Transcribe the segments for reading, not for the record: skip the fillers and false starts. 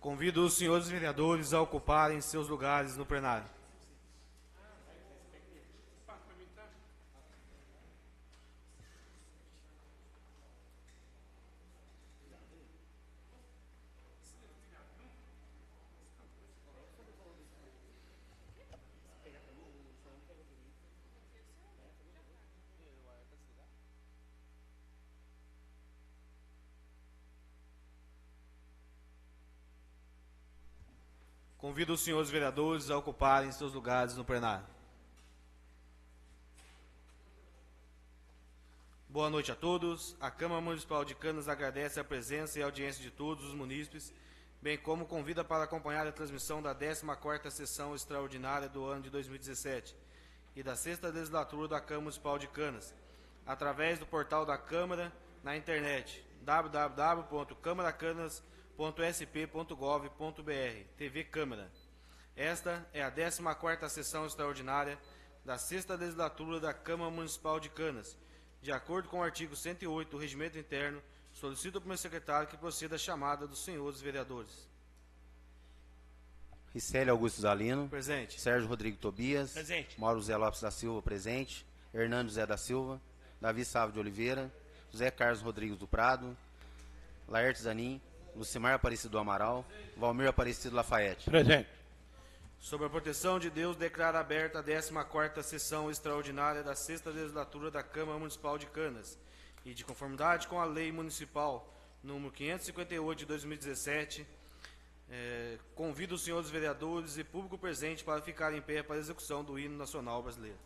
Convido os senhores vereadores a ocuparem seus lugares no plenário. Convido os senhores vereadores a ocuparem seus lugares no plenário. Boa noite a todos. A Câmara Municipal de Canas agradece a presença e a audiência de todos os munícipes, bem como convida para acompanhar a transmissão da 14ª sessão extraordinária do ano de 2017 e da 6ª legislatura da Câmara Municipal de Canas, através do portal da Câmara na internet www.câmaracanas.com.br sp.gov.br, TV Câmara. Esta é a 14ª sessão extraordinária da 6ª legislatura da Câmara Municipal de Canas. De acordo com o artigo 108 do Regimento Interno, solicito ao primeiro secretário que proceda a chamada dos senhores vereadores. Ricélio Augusto Zalino. Presente. Sérgio Rodrigo Tobias. Presente. Mauro José Lopes da Silva, presente. Hernando José da Silva. Davi Sávio de Oliveira. José Carlos Rodrigues do Prado. Laerte Zanin. Lucimar Aparecido do Amaral, Valmir Aparecido Lafayette. Presente. Sob a proteção de Deus, declaro aberta a 14ª sessão extraordinária da 6ª legislatura da Câmara Municipal de Canas e, de conformidade com a Lei Municipal número 558 de 2017, convido os senhores vereadores e público presente para ficar em pé para a execução do hino nacional brasileiro.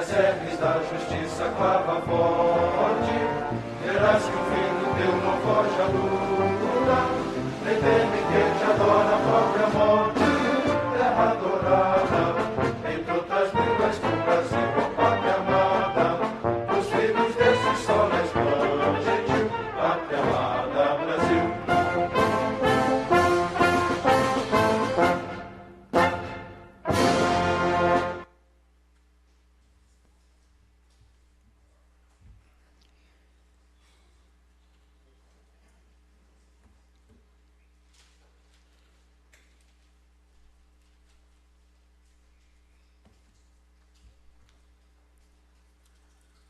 nas serras da justiça clava forte, verás que o filho teu não foge à luta, nem teme quem te adora a própria morte, terra adorada, entre outras línguas do Brasil, ó pátria amada, os filhos desse sol resplandente, pátria amada, Brasil.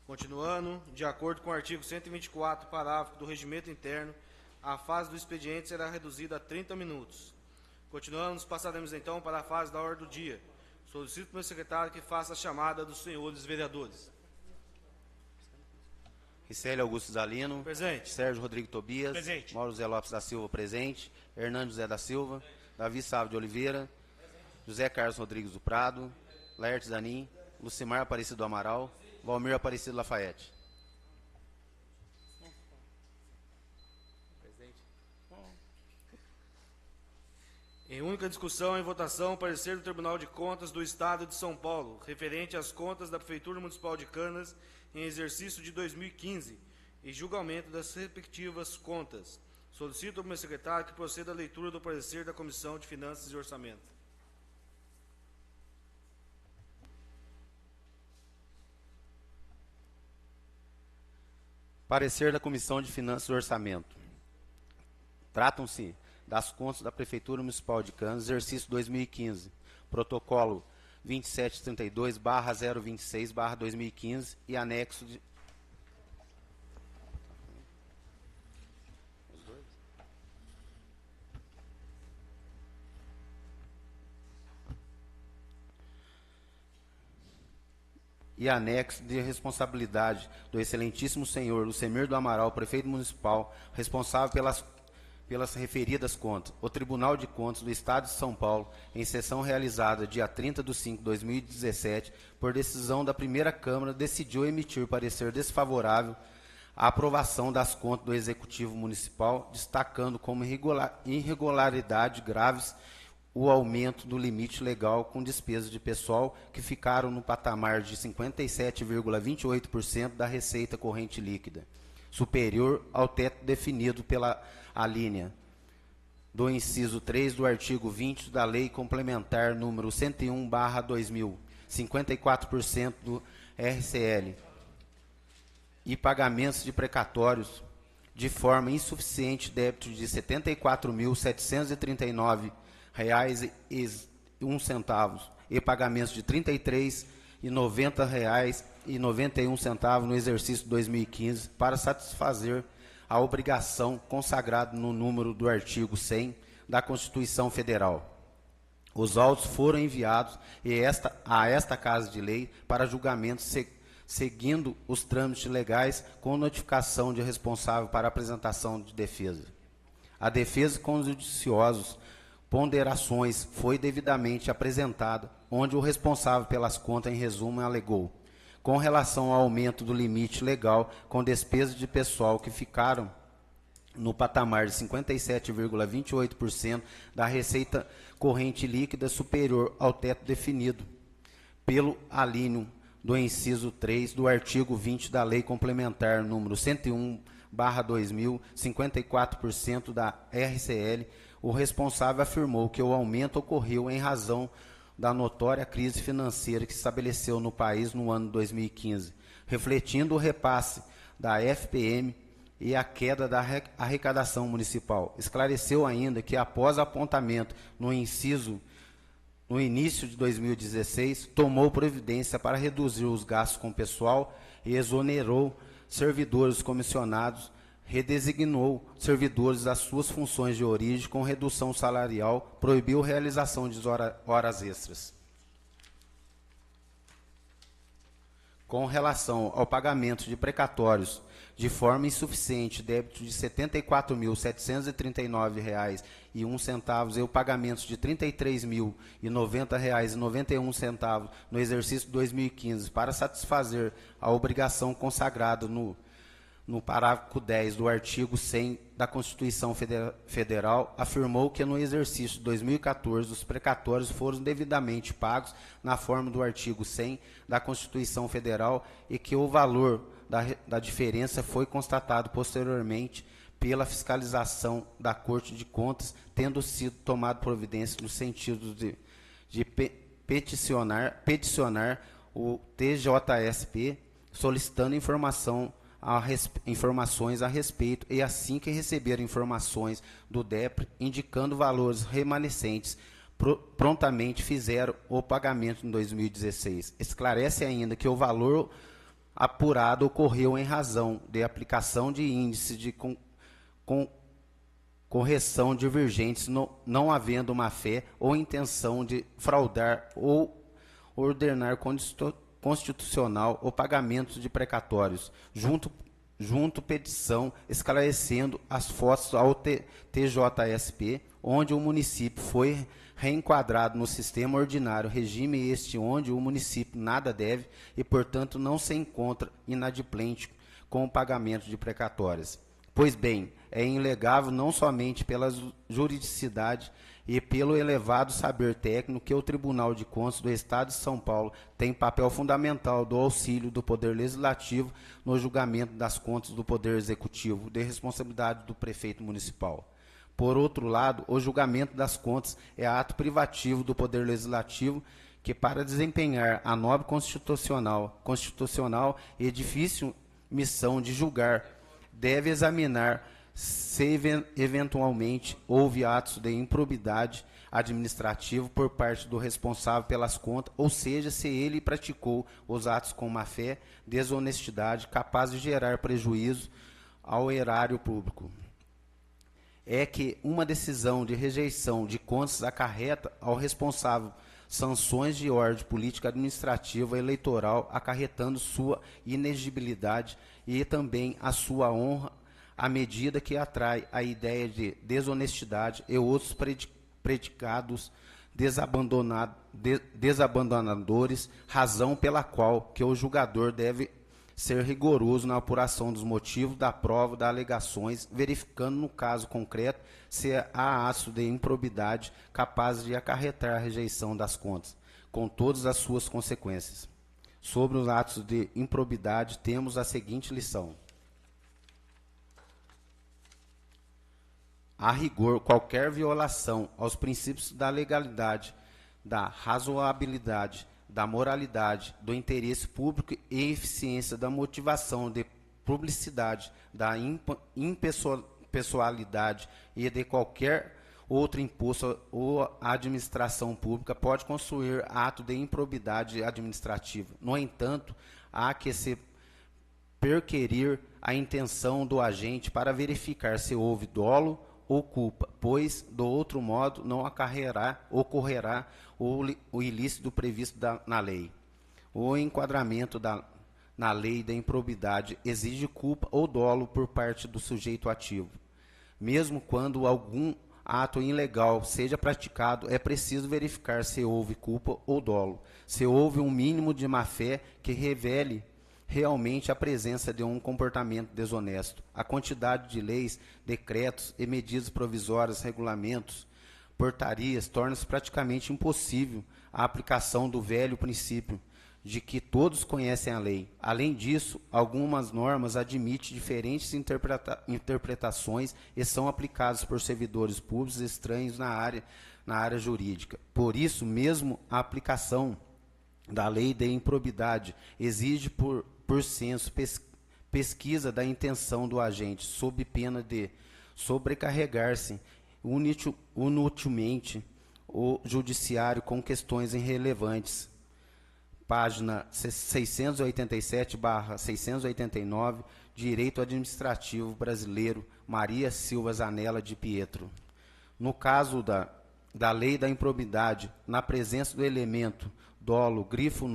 Continuando, de acordo com o artigo 124, parágrafo do Regimento Interno, a fase do expediente será reduzida a 30 minutos. Continuando, passaremos então para a fase da ordem do dia. Solicito ao meu secretário que faça a chamada dos senhores vereadores. Ricelli Augusto Zalino. Presente. Sérgio Rodrigo Tobias. Presente. Mauro Zé Lopes da Silva, presente. Hernando José da Silva. Davi Sávio de Oliveira. José Carlos Rodrigues do Prado. Laertes Zanin. Lucimar Aparecido do Amaral. Valmir Aparecido Lafayette. Em única discussão e votação, parecer do Tribunal de Contas do Estado de São Paulo, referente às contas da Prefeitura Municipal de Canas em exercício de 2015 e julgamento das respectivas contas. Solicito ao meu secretário que proceda à leitura do parecer da Comissão de Finanças e Orçamento. Parecer da Comissão de Finanças e Orçamento. Tratam-se das contas da Prefeitura Municipal de Canas, exercício 2015, protocolo 2732/026/2015 e anexo de... e anexo de responsabilidade do excelentíssimo senhor Lucemir do Amaral, prefeito municipal, responsável pelas referidas contas. O Tribunal de Contas do Estado de São Paulo, em sessão realizada dia 30/5/2017, por decisão da primeira Câmara, decidiu emitir parecer desfavorável à aprovação das contas do Executivo Municipal, destacando como irregularidade graves o aumento do limite legal com despesas de pessoal que ficaram no patamar de 57,28% da receita corrente líquida, superior ao teto definido pela alínea do inciso 3 do artigo 20 da Lei Complementar número 101/2000, 54% do RCL, e pagamentos de precatórios de forma insuficiente, débito de R$ 74.739,01 e pagamentos de R$ 33,90,91 no exercício 2015 para satisfazer a obrigação consagrada no número do artigo 100 da Constituição Federal. Os autos foram enviados a esta Casa de Lei para julgamento seguindo os trâmites legais com notificação de responsável para apresentação de defesa. A defesa com os judiciosos ponderações foi devidamente apresentada, onde o responsável pelas contas, em resumo, alegou: com relação ao aumento do limite legal com despesas de pessoal que ficaram no patamar de 57,28% da receita corrente líquida superior ao teto definido pelo alíneo do inciso 3 do artigo 20 da Lei Complementar número 101/2000, 54% da RCL, o responsável afirmou que o aumento ocorreu em razão da notória crise financeira que se estabeleceu no país no ano 2015, refletindo o repasse da FPM e a queda da arrecadação municipal. Esclareceu ainda que, após apontamento no início de 2016, tomou providência para reduzir os gastos com pessoal e exonerou servidores comissionados, redesignou servidores das suas funções de origem com redução salarial, proibiu realização de horas extras. com relação ao pagamento de precatórios de forma insuficiente, débito de R$ 74.739,01 e o pagamento de R$ 33.090,91 no exercício 2015 para satisfazer a obrigação consagrada no parágrafo 10 do artigo 100 da Constituição Federal, afirmou que no exercício de 2014 os precatórios foram devidamente pagos na forma do artigo 100 da Constituição Federal e que o valor da diferença foi constatado posteriormente pela fiscalização da Corte de Contas, tendo sido tomado providência no sentido de peticionar o TJSP, solicitando informações a respeito e, assim que receber informações do DEPRE, indicando valores remanescentes, prontamente fizeram o pagamento em 2016. Esclarece ainda que o valor apurado ocorreu em razão de aplicação de índices de correção divergentes, não havendo má-fé ou intenção de fraudar ou ordenar constitucional o pagamento de precatórios, junto petição esclarecendo as fotos ao TJSP, onde o município foi reenquadrado no sistema ordinário, regime este onde o município nada deve e, portanto, não se encontra inadimplente com o pagamento de precatórias. Pois bem, é inegável não somente pela juridicidade e pelo elevado saber técnico que o Tribunal de Contas do Estado de São Paulo tem papel fundamental do auxílio do Poder Legislativo no julgamento das contas do Poder Executivo, de responsabilidade do prefeito municipal. Por outro lado, o julgamento das contas é ato privativo do Poder Legislativo que, para desempenhar a nobre constitucional e difícil missão de julgar, deve examinar se eventualmente houve atos de improbidade administrativa por parte do responsável pelas contas, ou seja, se ele praticou os atos com má-fé, desonestidade, capaz de gerar prejuízo ao erário público. É que uma decisão de rejeição de contas acarreta ao responsável sanções de ordem política, administrativa e eleitoral, acarretando sua inexigibilidade e também a sua honra, à medida que atrai a ideia de desonestidade e outros predicados desabandonadores, razão pela qual que o julgador deve ser rigoroso na apuração dos motivos da prova das alegações, verificando no caso concreto se há ato de improbidade capaz de acarretar a rejeição das contas, com todas as suas consequências. Sobre os atos de improbidade, temos a seguinte lição. A rigor, qualquer violação aos princípios da legalidade, da razoabilidade, da moralidade, do interesse público e eficiência da motivação de publicidade, da impessoalidade e de qualquer outro imposto ou administração pública pode constituir ato de improbidade administrativa. No entanto, há que se perquirir a intenção do agente para verificar se houve dolo ou culpa, pois, do outro modo, não ocorrerá o ilícito previsto na lei. O enquadramento na lei da improbidade exige culpa ou dolo por parte do sujeito ativo. Mesmo quando algum ato ilegal seja praticado, é preciso verificar se houve culpa ou dolo, se houve um mínimo de má-fé que revele realmente a presença de um comportamento desonesto. A quantidade de leis, decretos e medidas provisórias, regulamentos, portarias, torna-se praticamente impossível a aplicação do velho princípio de que todos conhecem a lei. Além disso, algumas normas admitem diferentes interpretações e são aplicadas por servidores públicos estranhos na área jurídica. Por isso, mesmo a aplicação da lei de improbidade exige por senso pesquisa da intenção do agente, sob pena de sobrecarregar-se inutilmente o judiciário com questões irrelevantes. Página 687/689, Direito Administrativo Brasileiro, Maria Silva Zanella de Pietro. No caso da lei da improbidade, na presença do elemento dolo, grifo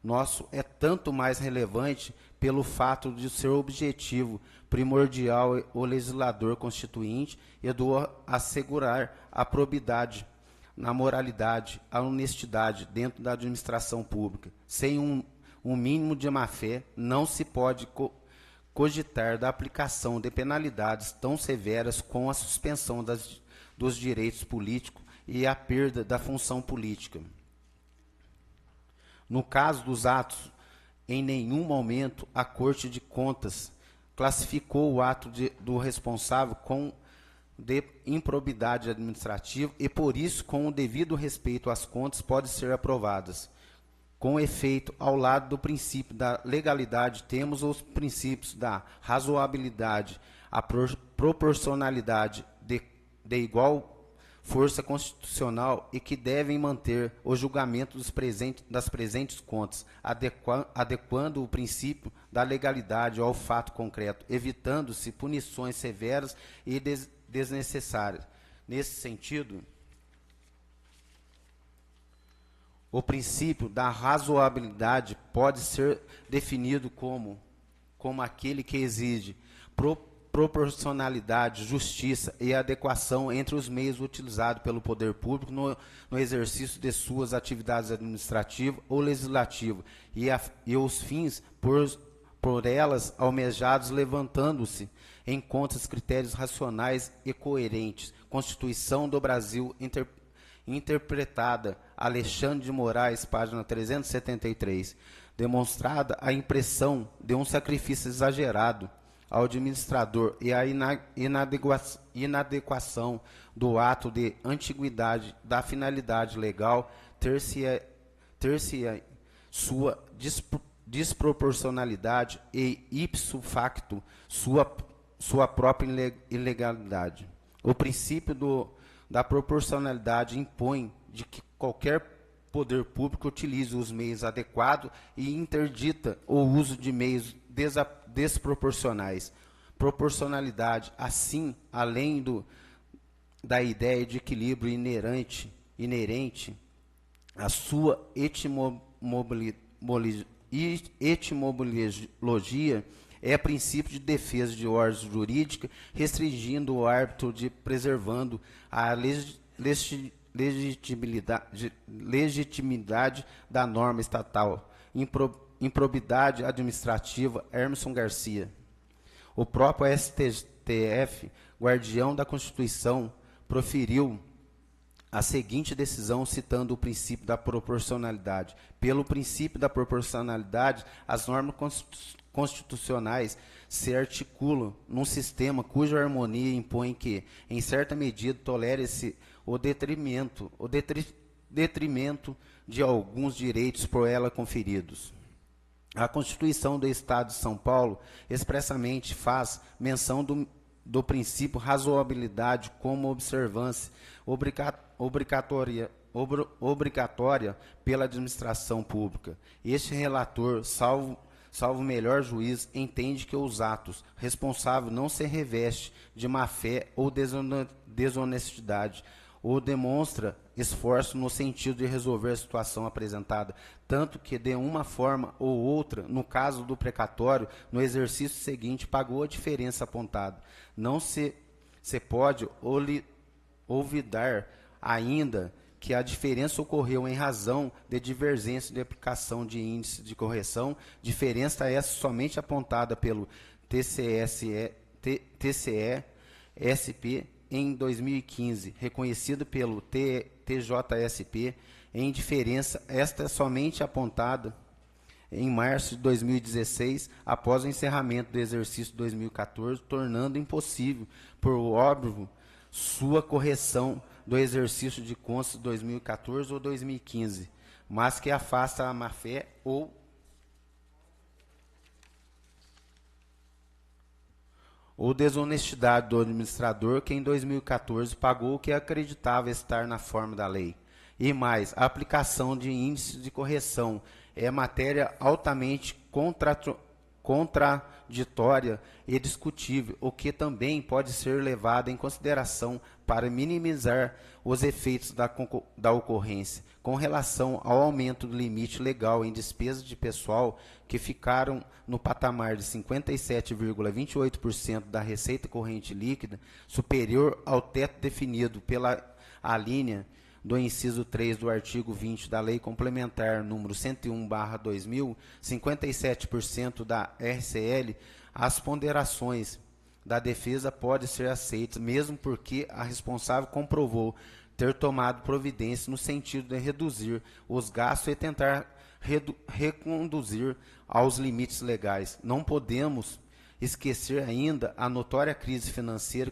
nosso é tanto mais relevante pelo fato de ser objetivo primordial o legislador constituinte e do assegurar a probidade, na moralidade, a honestidade dentro da administração pública. Sem um mínimo de má-fé, não se pode cogitar da aplicação de penalidades tão severas com a suspensão dos direitos políticos e a perda da função política. No caso dos atos, em nenhum momento a Corte de Contas classificou o ato do responsável com de improbidade administrativa e, por isso, com o devido respeito às contas, podem ser aprovadas. Com efeito, ao lado do princípio da legalidade, temos os princípios da razoabilidade, a proporcionalidade de igual força constitucional e que devem manter o julgamento das presentes contas, adequando o princípio da legalidade ao fato concreto, evitando-se punições severas e desnecessárias. Nesse sentido, o princípio da razoabilidade pode ser definido como aquele que exige proporcionalidade, justiça e adequação entre os meios utilizados pelo poder público no exercício de suas atividades administrativas ou legislativas e os fins por elas almejados, levantando-se em conta os critérios racionais e coerentes. Constituição do Brasil, interpretada Alexandre de Moraes, página 373, demonstrada a impressão de um sacrifício exagerado ao administrador e a inadequação do ato de antiguidade da finalidade legal, ter-se sua desproporcionalidade e ipso facto sua própria ilegalidade. O princípio da proporcionalidade impõe de que qualquer poder público utilize os meios adequados e interdita o uso de meios desproporcionais. Proporcionalidade, assim, além da ideia de equilíbrio inerente à sua etimologia, é princípio de defesa de ordem jurídica, restringindo o árbitro de preservando a legitimidade da norma estatal. Improbidade administrativa, Emerson Garcia. O próprio STF, guardião da Constituição, proferiu a seguinte decisão citando o princípio da proporcionalidade. Pelo princípio da proporcionalidade, as normas constitucionais se articulam num sistema cuja harmonia impõe que, em certa medida, tolere-se o detrimento de alguns direitos por ela conferidos. A Constituição do Estado de São Paulo expressamente faz menção do princípio razoabilidade como observância obrigatória pela administração pública. Este relator, salvo melhor juízo, entende que os atos responsáveis não se revestem de má-fé ou desonestidade, ou demonstra esforço no sentido de resolver a situação apresentada, tanto que de uma forma ou outra, no caso do precatório, no exercício seguinte, pagou a diferença apontada. Não se pode olvidar ainda que a diferença ocorreu em razão de divergência de aplicação de índice de correção, diferença essa somente apontada pelo TCE-SP em 2015, reconhecido pelo TJSP em diferença, esta é somente apontada em março de 2016, após o encerramento do exercício 2014, tornando impossível, por óbvio, sua correção do exercício de contas 2014 ou 2015, mas que afasta a má-fé ou desonestidade do administrador que em 2014 pagou o que acreditava estar na forma da lei. E mais, a aplicação de índices de correção é matéria altamente contraditória e discutível, o que também pode ser levado em consideração para minimizar os efeitos da ocorrência. com relação ao aumento do limite legal em despesas de pessoal, que ficaram no patamar de 57,28% da receita corrente líquida, superior ao teto definido pela alínea do inciso 3 do artigo 20 da Lei Complementar número 101/2000, 57% da RCL, as ponderações da defesa podem ser aceitas, mesmo porque a responsável comprovou ter tomado providência no sentido de reduzir os gastos e tentar reconduzir aos limites legais. Não podemos esquecer ainda a notória crise financeira,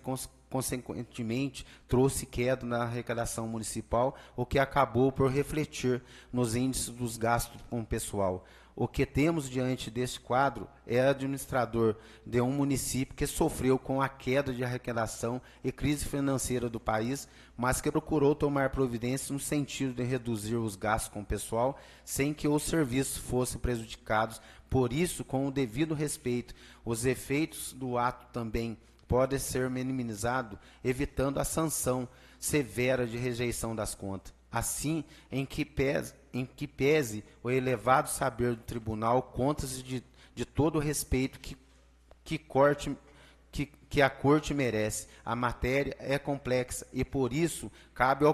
consequentemente trouxe queda na arrecadação municipal, o que acabou por refletir nos índices dos gastos com o pessoal. O que temos diante deste quadro é administrador de um município que sofreu com a queda de arrecadação e crise financeira do país, mas que procurou tomar providências no sentido de reduzir os gastos com o pessoal, sem que os serviços fossem prejudicados. Por isso, com o devido respeito, os efeitos do ato também podem ser minimizados, evitando a sanção severa de rejeição das contas. Assim, em que pese o elevado saber do tribunal, conta-se de todo o respeito que a Corte merece. A matéria é complexa e, por isso, cabe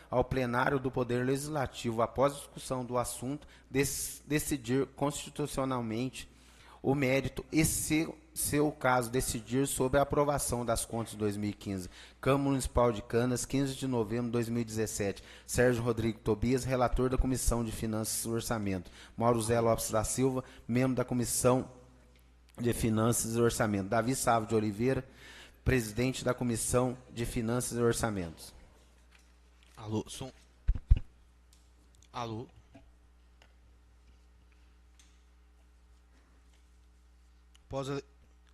ao plenário do Poder Legislativo, após a discussão do assunto, decidir constitucionalmente o mérito e, se o caso, decidir sobre a aprovação das contas de 2015. Câmara Municipal de Canas, 15 de novembro de 2017. Sérgio Rodrigo Tobias, relator da Comissão de Finanças e Orçamento. Mauro Zé Lopes da Silva, membro da Comissão de Finanças e Orçamento. Davi Sávio de Oliveira, presidente da Comissão de Finanças e Orçamentos. Alô, som. Alô.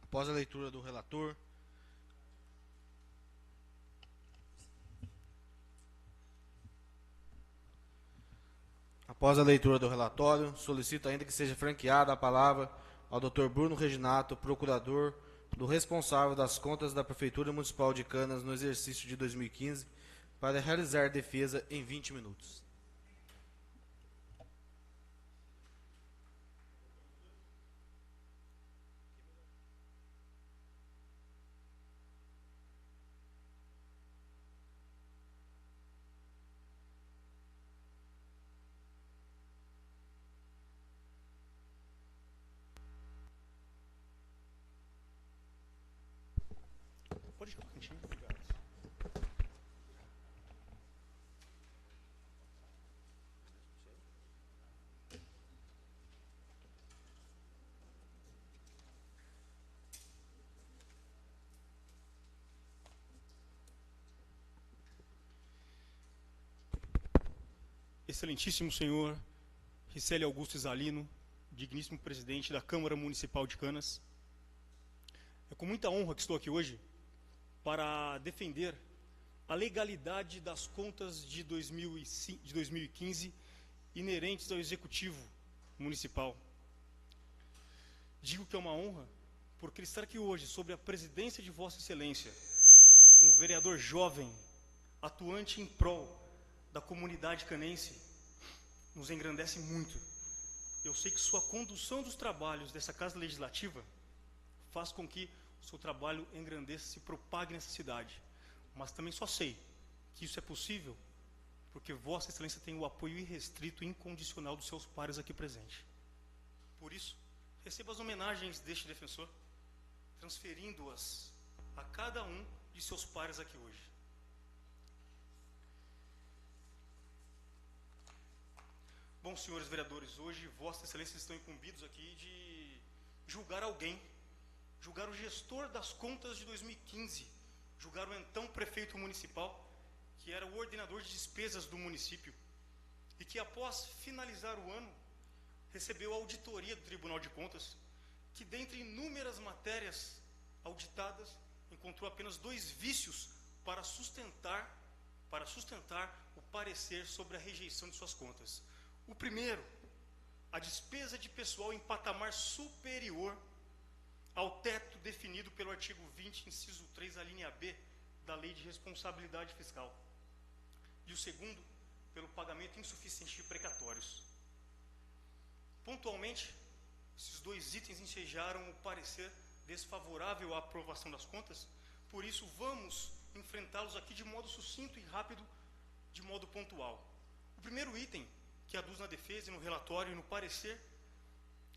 Após a leitura do relator, relatório, solicito ainda que seja franqueada a palavra ao Dr. Bruno Reginato, procurador do responsável das contas da Prefeitura Municipal de Canas no exercício de 2015, para realizar defesa em 20 minutos. Pode ficar no cantinho, obrigado. Excelentíssimo senhor Ricelli Augusto Isalino, digníssimo presidente da Câmara Municipal de Canas, é com muita honra que estou aqui hoje para defender a legalidade das contas de 2015 inerentes ao Executivo Municipal. Digo que é uma honra porque estar aqui hoje sob a presidência de Vossa Excelência, um vereador jovem, atuante em prol da comunidade canense, nos engrandece muito. Eu sei que sua condução dos trabalhos dessa Casa Legislativa faz com que o seu trabalho engrandeça e se propague nessa cidade. Mas também só sei que isso é possível porque Vossa Excelência tem o apoio irrestrito e incondicional dos seus pares aqui presentes. Por isso, receba as homenagens deste defensor, transferindo-as a cada um de seus pares aqui hoje. Bom, senhores vereadores, hoje Vossa Excelência estão incumbidos aqui de julgar alguém, julgar o gestor das contas de 2015, julgar o então prefeito municipal, que era o ordenador de despesas do município, e que após finalizar o ano, recebeu a auditoria do Tribunal de Contas, que dentre inúmeras matérias auditadas, encontrou apenas 2 vícios para sustentar o parecer sobre a rejeição de suas contas. O primeiro, a despesa de pessoal em patamar superior ao teto definido pelo artigo 20, inciso 3, a linha B, da Lei de Responsabilidade Fiscal. E o segundo, pelo pagamento insuficiente de precatórios. Pontualmente, esses dois itens ensejaram o parecer desfavorável à aprovação das contas, por isso vamos enfrentá-los aqui de modo sucinto e rápido, de modo pontual. O primeiro item, que aduz na defesa e no relatório e no parecer,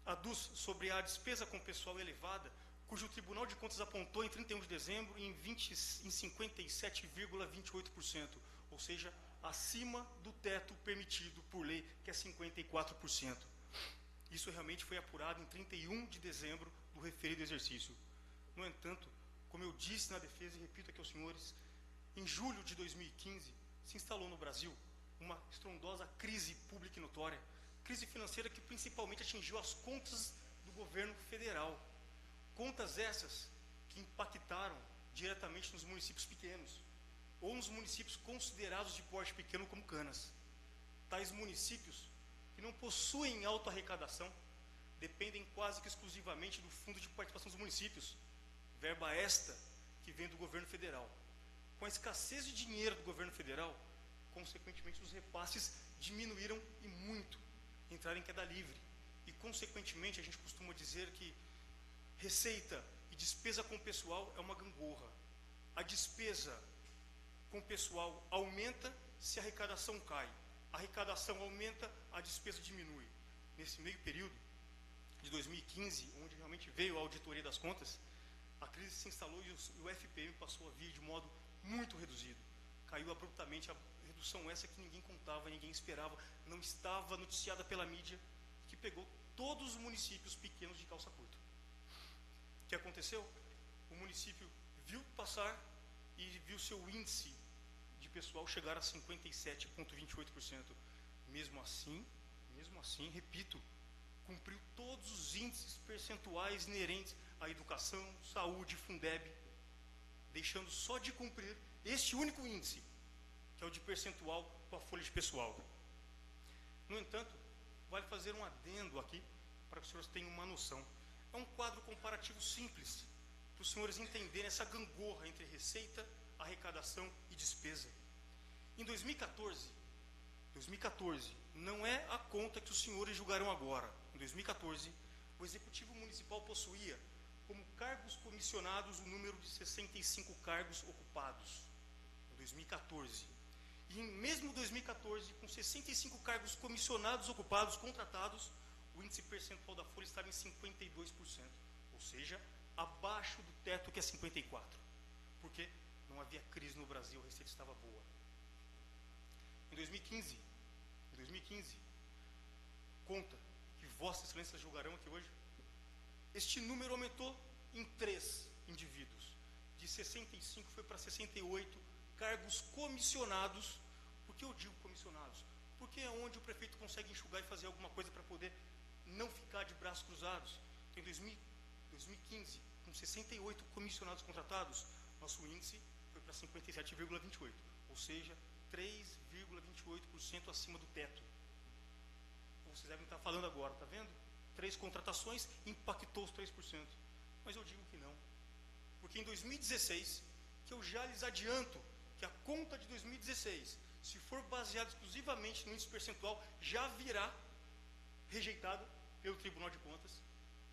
aduz sobre a despesa com pessoal elevada, cujo Tribunal de Contas apontou em 31 de dezembro em 57,28%, ou seja, acima do teto permitido por lei, que é 54%. Isso realmente foi apurado em 31 de dezembro do referido exercício. No entanto, como eu disse na defesa e repito aqui aos senhores, em julho de 2015 se instalou no Brasil uma estrondosa crise pública e notória, crise financeira que principalmente atingiu as contas do governo federal. Contas essas que impactaram diretamente nos municípios pequenos, ou nos municípios considerados de porte pequeno como Canas. Tais municípios que não possuem autoarrecadação, dependem quase que exclusivamente do Fundo de Participação dos Municípios, verba esta que vem do governo federal. Com a escassez de dinheiro do governo federal, consequentemente os repasses diminuíram e muito, entraram em queda livre. E consequentemente a gente costuma dizer que receita e despesa com pessoal é uma gangorra. A despesa com pessoal aumenta se a arrecadação cai. A arrecadação aumenta, a despesa diminui. Nesse meio período de 2015, onde realmente veio a auditoria das contas, a crise se instalou e o FPM passou a vir de modo muito reduzido. Caiu abruptamente, a redução essa que ninguém contava, ninguém esperava, não estava noticiada pela mídia, que pegou todos os municípios pequenos de calça curta. O que aconteceu? O município viu passar e viu seu índice de pessoal chegar a 57,28%. Mesmo assim, repito, cumpriu todos os índices percentuais inerentes à educação, saúde, Fundeb, deixando só de cumprir este único índice, que é o de percentual com a folha de pessoal. No entanto, vale fazer um adendo aqui, para que os senhores tenham uma noção. É um quadro comparativo simples, para os senhores entenderem essa gangorra entre receita, arrecadação e despesa. Em 2014, não é a conta que os senhores julgarão agora. Em 2014, o Executivo Municipal possuía como cargos comissionados o número de 65 cargos ocupados. Em 2014. E em mesmo 2014, com 65 cargos comissionados ocupados, contratados, o índice percentual da folha estava em 52%. Ou seja, abaixo do teto, que é 54%. Porque não havia crise no Brasil, a receita estava boa. Em 2015, conta que Vossa Excelência julgarão aqui hoje, este número aumentou em 3 indivíduos. De 65 foi para 68 cargos comissionados. Por que eu digo comissionados? Porque é onde o prefeito consegue enxugar e fazer alguma coisa para poder não ficar de braços cruzados. Então, em 2015, com 68 comissionados contratados, nosso índice foi para 57,28, ou seja, 3,28% acima do teto. Vocês devem estar falando agora, está vendo? 3 contratações impactou os 3%. Mas eu digo que não. Porque em 2016, que eu já lhes adianto que a conta de 2016, se for baseada exclusivamente no índice percentual, já virá rejeitada pelo Tribunal de Contas.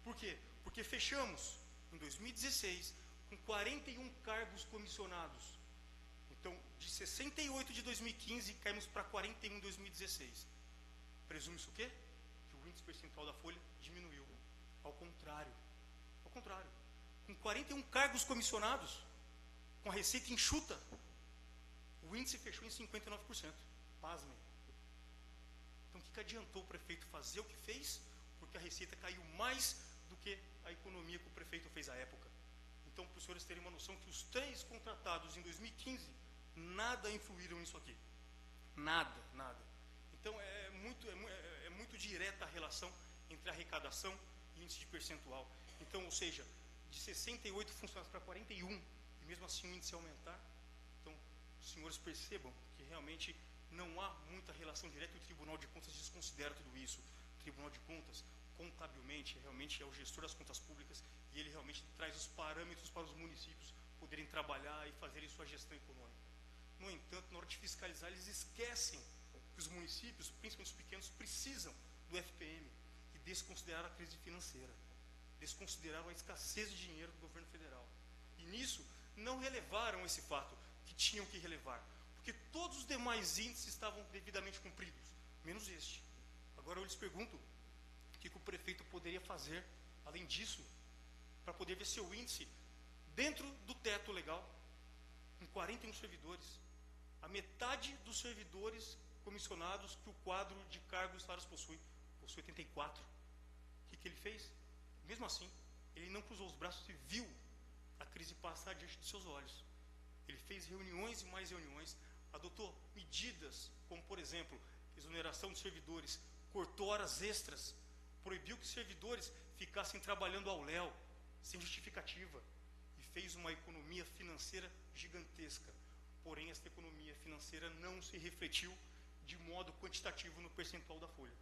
Por quê? Porque fechamos em 2016 com 41 cargos comissionados. Então, de 68 de 2015, caímos para 41 em 2016. Presume-se o quê? Que o índice percentual da folha diminuiu. Ao contrário. Com 41 cargos comissionados, com a receita enxuta, o índice fechou em 59%. Pasmem. Então, o que adiantou o prefeito fazer o que fez? Porque a receita caiu mais do que a economia que o prefeito fez à época. Então, para os senhores terem uma noção que os 3 contratados em 2015, nada influíram nisso aqui. Nada. Então, é muito direta a relação entre arrecadação e índice de percentual. Então, ou seja, de 68 funcionários para 41, e mesmo assim o índice aumentar. Então, os senhores percebam que realmente não há muita relação direta e o Tribunal de Contas desconsidera tudo isso. O Tribunal de Contas, contabilmente, realmente é o gestor das contas públicas e ele realmente traz os parâmetros para os municípios poderem trabalhar e fazerem sua gestão econômica. No entanto, na hora de fiscalizar, eles esquecem que os municípios, principalmente os pequenos, precisam do FPM e desconsideraram a crise financeira, desconsideraram a escassez de dinheiro do governo federal. E nisso não relevaram esse fato que tinham que relevar, porque todos os demais índices estavam devidamente cumpridos, menos este. Agora eu lhes pergunto, o que o prefeito poderia fazer, além disso, para poder ver seu índice dentro do teto legal, com 41 servidores, a metade dos servidores comissionados que o quadro de cargos e salários possui 84. O que ele fez? Mesmo assim, ele não cruzou os braços e viu a crise passar diante de seus olhos. Ele fez reuniões e mais reuniões, adotou medidas como, por exemplo, exoneração de servidores, cortou horas extras, proibiu que servidores ficassem trabalhando ao léu, sem justificativa, e fez uma economia financeira gigantesca. Porém, esta economia financeira não se refletiu de modo quantitativo no percentual da folha.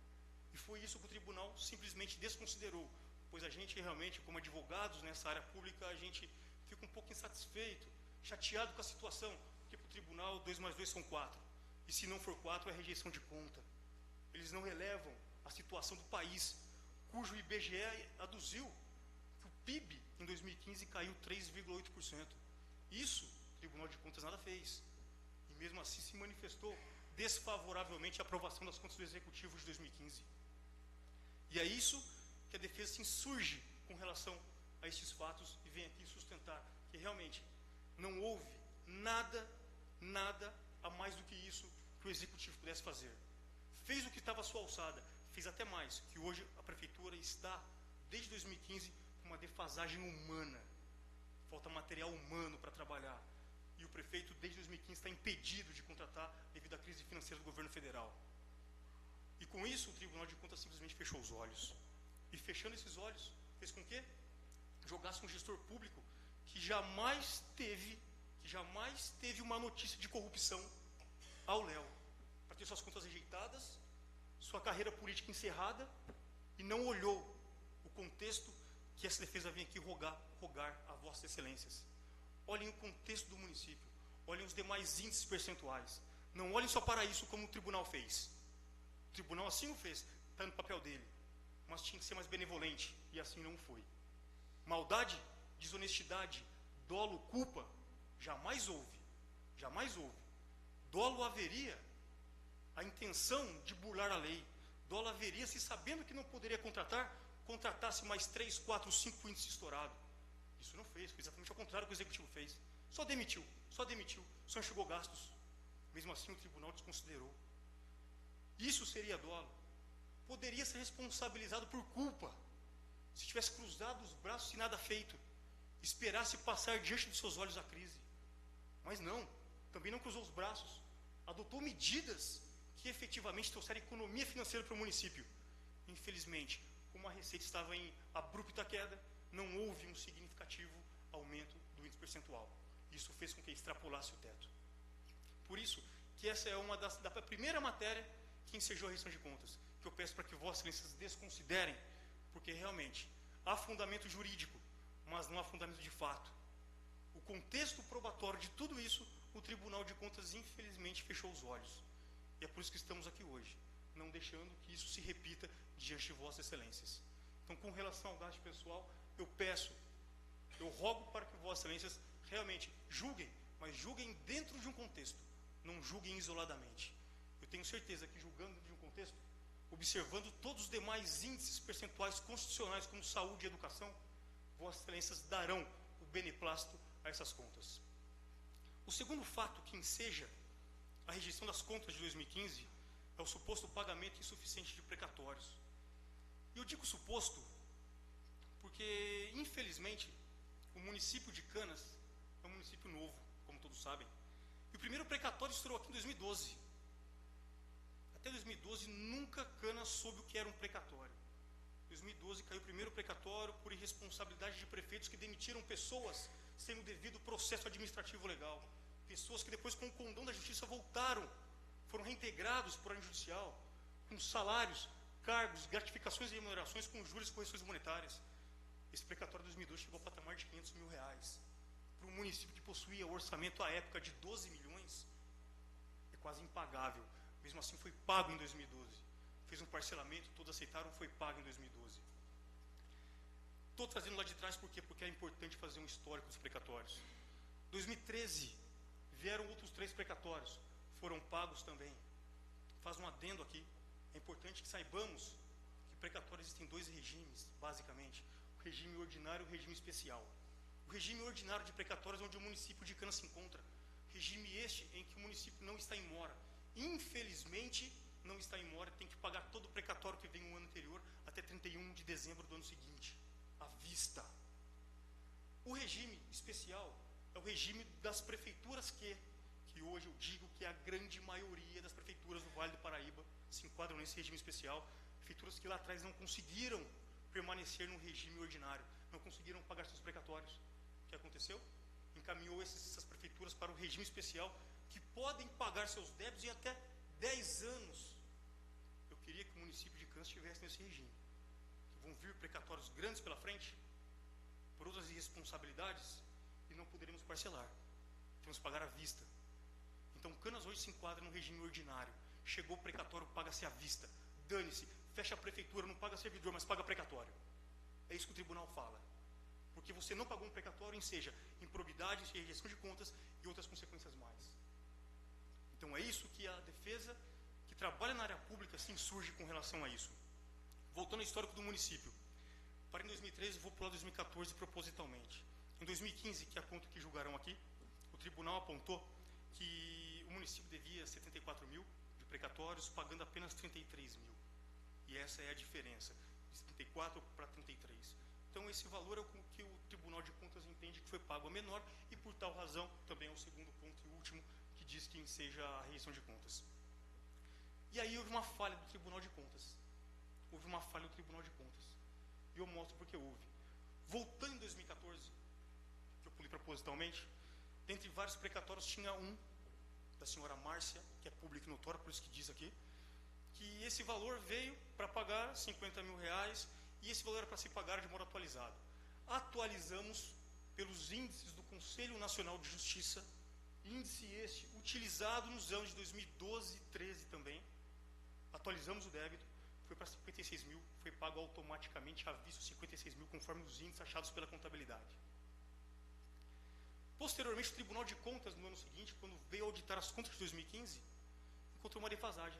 E foi isso que o tribunal simplesmente desconsiderou, pois a gente realmente, como advogados nessa área pública, a gente fica um pouco insatisfeito, chateado com a situação, porque para o tribunal 2 mais 2 são 4, e se não for 4 é rejeição de conta. Eles não relevam a situação do país, cujo IBGE aduziu que o PIB em 2015 caiu 3,8%. Isso o Tribunal de Contas nada fez, e mesmo assim se manifestou desfavoravelmente à aprovação das contas do Executivo de 2015. E é isso que a defesa se insurge com relação a estes fatos e vem aqui sustentar que realmente não houve nada a mais do que isso que o Executivo pudesse fazer. Fez o que estava à sua alçada, fez até mais, que hoje a Prefeitura está, desde 2015, com uma defasagem humana. Falta material humano para trabalhar. E o prefeito, desde 2015, está impedido de contratar devido à crise financeira do governo federal. E com isso, o Tribunal de Contas simplesmente fechou os olhos. E fechando esses olhos, fez com que jogasse um gestor público que jamais teve uma notícia de corrupção ao léu, para ter suas contas rejeitadas, sua carreira política encerrada, e não olhou o contexto que essa defesa vem aqui rogar a vossas excelências. Olhem o contexto do município, olhem os demais índices percentuais. Não olhem só para isso como o tribunal fez. O tribunal assim o fez, está no papel dele, mas tinha que ser mais benevolente, e assim não foi. Maldade, desonestidade, dolo, culpa, jamais houve. Jamais houve. Dolo haveria a intenção de burlar a lei. Dolo haveria se, sabendo que não poderia contratar, contratasse mais 3, 4, 5 índices estourados. Isso não fez, foi exatamente ao contrário do que o Executivo fez. Só demitiu, só enxugou gastos. Mesmo assim, o tribunal desconsiderou. Isso seria dolo. Poderia ser responsabilizado por culpa, se tivesse cruzado os braços e nada feito, esperasse passar diante de seus olhos a crise. Mas não, também não cruzou os braços, adotou medidas que efetivamente trouxeram economia financeira para o município. Infelizmente, como a receita estava em abrupta queda, não houve um significativo aumento do índice percentual. Isso fez com que extrapolasse o teto. Por isso, que essa é uma da primeira matéria que ensejou a restrição de contas, que eu peço para que vossas excelências desconsiderem, porque realmente há fundamento jurídico, mas não há fundamento de fato. O contexto probatório de tudo isso, o Tribunal de Contas infelizmente fechou os olhos. E é por isso que estamos aqui hoje, não deixando que isso se repita diante de vossas excelências. Então, com relação ao gasto pessoal, eu rogo para que vossas excelências realmente julguem, mas julguem dentro de um contexto, não julguem isoladamente. Eu tenho certeza que julgando dentro de um contexto, observando todos os demais índices percentuais constitucionais, como saúde e educação, vossas excelências darão o beneplácito a essas contas. O segundo fato que enseja a rejeição das contas de 2015 é o suposto pagamento insuficiente de precatórios. E eu digo suposto porque, infelizmente, o município de Canas é um município novo, como todos sabem. E o primeiro precatório estourou aqui em 2012. Até 2012, nunca Canas soube o que era um precatório. Em 2012 caiu o primeiro precatório por irresponsabilidade de prefeitos que demitiram pessoas sem o devido processo administrativo legal. Pessoas que depois, com o condão da justiça, foram reintegrados por ordem judicial, com salários, cargos, gratificações e remunerações com juros e correções monetárias. Esse precatório de 2012 chegou ao patamar de R$500 mil. Para um município que possuía orçamento à época de 12 milhões, é quase impagável. Mesmo assim, foi pago em 2012. Fez um parcelamento, todos aceitaram, foi pago em 2012. Estou trazendo lá de trás por quê? Porque é importante fazer um histórico dos precatórios. 2013, vieram outros 3 precatórios, foram pagos também. Faz um adendo aqui. É importante que saibamos que precatórios existem 2 regimes, basicamente. O regime ordinário e o regime especial. O regime ordinário de precatórios é onde o município de Canas se encontra. Regime este em que o município não está em mora. Infelizmente, não está em mora, tem que pagar todo o precatório que vem no ano anterior até 31 de dezembro do ano seguinte, à vista. O regime especial é o regime das prefeituras que hoje eu digo que a grande maioria das prefeituras do Vale do Paraíba se enquadram nesse regime especial. Prefeituras que lá atrás não conseguiram permanecer no regime ordinário, não conseguiram pagar seus precatórios. O que aconteceu? Encaminhou essas prefeituras para o regime especial, que podem pagar seus débitos em até 10 anos. Eu queria que o município de Canas estivesse nesse regime. Vão vir precatórios grandes pela frente, por outras irresponsabilidades, e não poderemos parcelar. Temos que pagar à vista. Então, Canas hoje se enquadra no regime ordinário. Chegou o precatório, paga-se à vista. Dane-se, fecha a prefeitura, não paga servidor, mas paga precatório. É isso que o tribunal fala. Porque você não pagou um precatório, seja improbidade, rejeição de contas e outras consequências mais. Então é isso que a defesa que trabalha na área pública se insurge com relação a isso. Voltando ao histórico do município. Para em 2013, vou pular 2014 propositalmente. Em 2015, que é a conta que julgaram aqui, o tribunal apontou que o município devia 74 mil de precatórios, pagando apenas 33 mil. E essa é a diferença, de 74 para 33. Então esse valor é o que o Tribunal de Contas entende que foi pago a menor, e por tal razão também é o segundo ponto e último que diz que enseja a rejeição de contas. E aí houve uma falha do Tribunal de Contas. Houve uma falha do Tribunal de Contas. E eu mostro porque houve. Voltando em 2014, que eu pulei propositalmente, dentre vários precatórios tinha um da senhora Márcia, que é público e notório, por isso que diz aqui, que esse valor veio para pagar 50 mil reais, e esse valor era para se pagar de modo atualizado. Atualizamos pelos índices do Conselho Nacional de Justiça, índice este utilizado nos anos de 2012 e 2013 também. Atualizamos o débito, foi para 56 mil, foi pago automaticamente à vista 56 mil, conforme os índices achados pela contabilidade. Posteriormente, o Tribunal de Contas, no ano seguinte, quando veio auditar as contas de 2015, encontrou uma defasagem.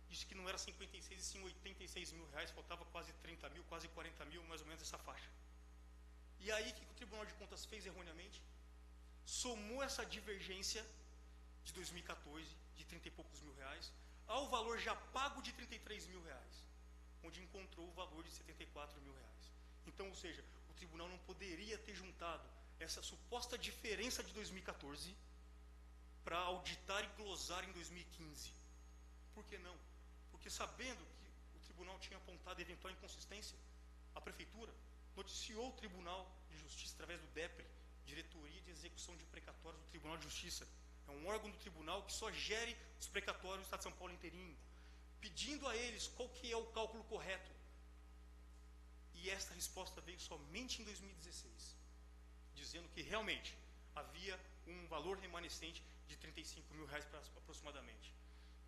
Disse que não era 56 e sim 86 mil reais, faltava quase 30 mil, quase 40 mil, mais ou menos essa faixa. E aí, o que o Tribunal de Contas fez erroneamente? Somou essa divergência de 2014, de 30 e poucos mil reais, ao valor já pago de 33 mil reais, onde encontrou o valor de 74 mil reais. Então, ou seja, o tribunal não poderia ter juntado essa suposta diferença de 2014 para auditar e glosar em 2015. Por que não? Porque sabendo que o tribunal tinha apontado eventual inconsistência, a prefeitura noticiou o Tribunal de Justiça através do DEPRE, Diretoria de Execução de Precatórios do Tribunal de Justiça. É um órgão do tribunal que só gere os precatórios do Estado de São Paulo inteirinho, pedindo a eles qual que é o cálculo correto. E esta resposta veio somente em 2016, dizendo que realmente havia um valor remanescente de 35 mil reais aproximadamente.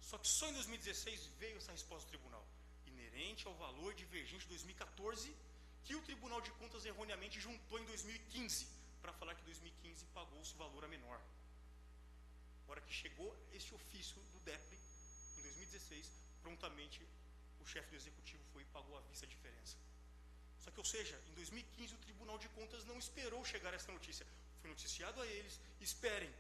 Só que só em 2016 veio essa resposta do tribunal, inerente ao valor divergente de 2014, que o Tribunal de Contas erroneamente juntou em 2015, para falar que 2015 pagou-se o valor a menor. Agora que chegou este ofício do DEPRE, em 2016, prontamente o chefe do executivo foi e pagou à vista a diferença. Só que, ou seja, em 2015 o Tribunal de Contas não esperou chegar essa notícia. Foi noticiado a eles, esperem,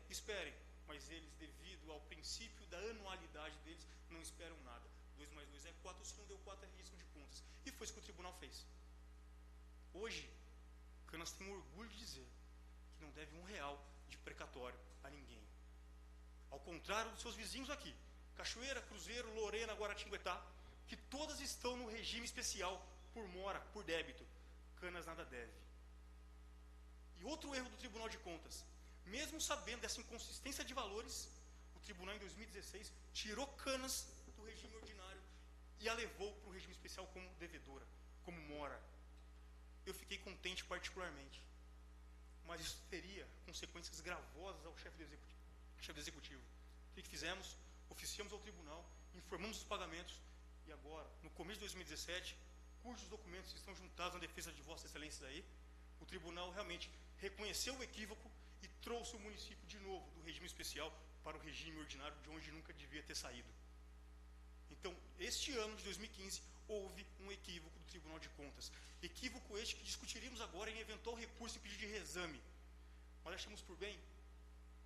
mas eles, devido ao princípio da anualidade deles, não esperam nada. 2 mais 2 é 4, se não deu 4 é rejeição de contas. E foi isso que o tribunal fez. Hoje, Canas tem orgulho de dizer que não deve R$1 de precatório a ninguém. Ao contrário dos seus vizinhos aqui, Cachoeira, Cruzeiro, Lorena, Guaratinguetá, que todas estão no regime especial por mora, por débito. Canas nada deve. E outro erro do Tribunal de Contas, mesmo sabendo dessa inconsistência de valores, o tribunal em 2016 tirou Canas do regime ordinário e a levou para o regime especial como devedora, como mora. Eu fiquei contente particularmente, mas isso teria consequências gravosas ao chefe do executivo. O que fizemos? Oficiamos ao tribunal informamos os pagamentos e agora, no começo de 2017, cujos documentos estão juntados na defesa de Vossa Excelência aí, o tribunal realmente reconheceu o equívoco e trouxe o município de novo do regime especial para o regime ordinário, de onde nunca devia ter saído. Então, este ano de 2015, houve um equívoco do Tribunal de Contas. Equívoco este que discutiríamos agora em eventual recurso e pedido de reexame. Mas achamos por bem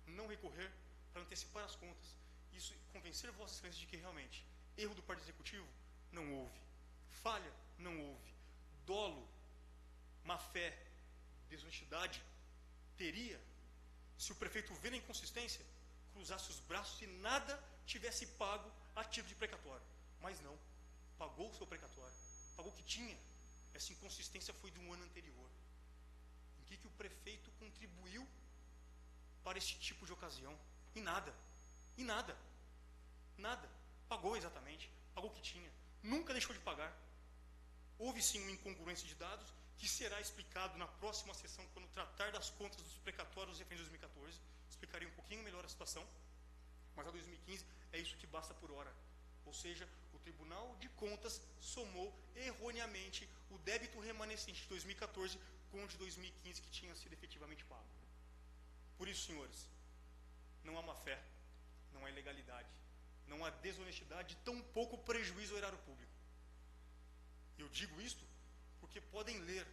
não recorrer para antecipar as contas. Isso convencer Vossa Excelência de que realmente erro do Poder Executivo não houve. Falha não houve. Dolo, má-fé, desonestidade teria se o prefeito, vendo a inconsistência, cruzasse os braços e nada tivesse pago a título de precatório. Mas não, pagou o seu precatório, pagou o que tinha. Essa inconsistência foi do ano anterior. Em que o prefeito contribuiu para esse tipo de ocasião? Em nada. Em nada. Nada. Pagou exatamente, pagou o que tinha. Nunca deixou de pagar. Houve sim uma incongruência de dados, que será explicado na próxima sessão, quando tratar das contas dos precatórios referentes de 2014. Explicarei um pouquinho melhor a situação. Mas a 2015 é isso que basta por hora. Ou seja, o Tribunal de Contas somou erroneamente o débito remanescente de 2014 com o de 2015 que tinha sido efetivamente pago. Por isso, senhores, não há má-fé, não há ilegalidade, não há desonestidade, tampouco prejuízo ao erário público. Eu digo isto porque podem ler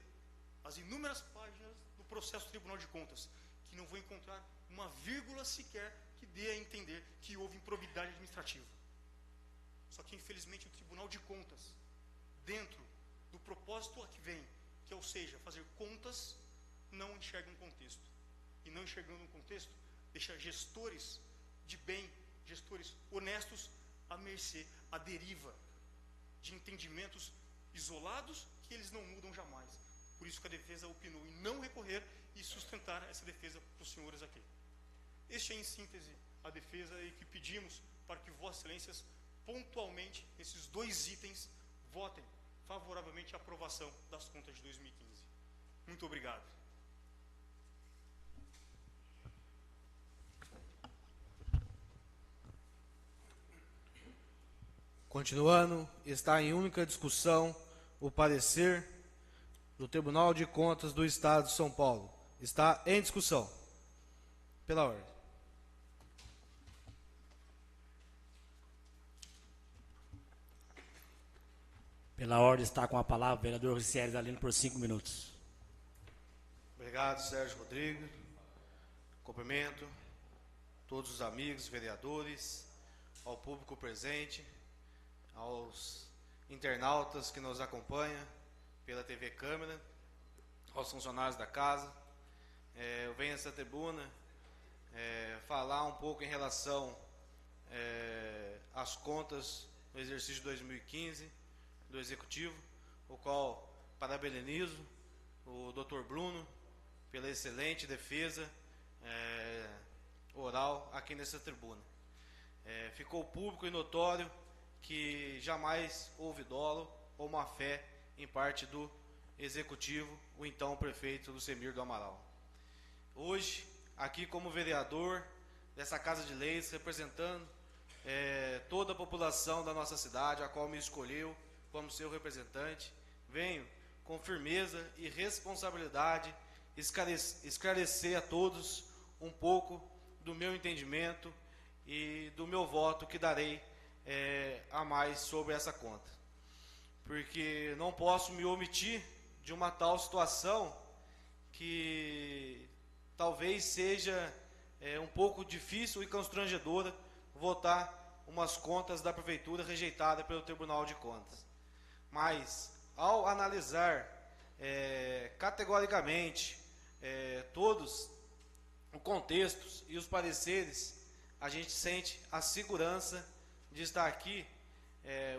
as inúmeras páginas do processo do Tribunal de Contas, que não vão encontrar uma vírgula sequer que dê a entender que houve improbidade administrativa. Só que, infelizmente, o Tribunal de Contas, dentro do propósito a que vem, que é, ou seja, fazer contas, não enxerga um contexto. E não enxergando um contexto, deixa gestores de bem, gestores honestos, à mercê, à deriva de entendimentos isolados que eles não mudam jamais. Por isso que a defesa opinou em não recorrer e sustentar essa defesa para os senhores aqui. Este é, em síntese, a defesa e que pedimos para que Vossas Excelências, pontualmente, esses dois itens, votem favoravelmente à aprovação das contas de 2015. Muito obrigado. Continuando, está em única discussão o parecer do Tribunal de Contas do Estado de São Paulo. Está em discussão. Pela ordem. Pela ordem, está com a palavra o vereador Ricieri Dalino por 5 minutos. Obrigado, Sérgio Rodrigues. Cumprimento todos os amigos, vereadores, ao público presente, aos internautas que nos acompanham pela TV Câmara, aos funcionários da casa. Eu venho a essa tribuna falar um pouco em relação às contas do exercício de 2015 do Executivo, o qual parabenizo o Dr. Bruno pela excelente defesa oral aqui nessa tribuna. Ficou público e notório que jamais houve dolo ou má-fé em parte do Executivo, o então prefeito Lucemir do Amaral. Hoje, aqui como vereador dessa Casa de Leis, representando toda a população da nossa cidade, a qual me escolheu como seu representante, venho com firmeza e responsabilidade esclarecer a todos um pouco do meu entendimento e do meu voto que darei a mais sobre essa conta. Porque não posso me omitir de uma tal situação que talvez seja um pouco difícil e constrangedora votar umas contas da Prefeitura rejeitadas pelo Tribunal de Contas. Mas, ao analisar categoricamente todos os contextos e os pareceres, a gente sente a segurança de estar aqui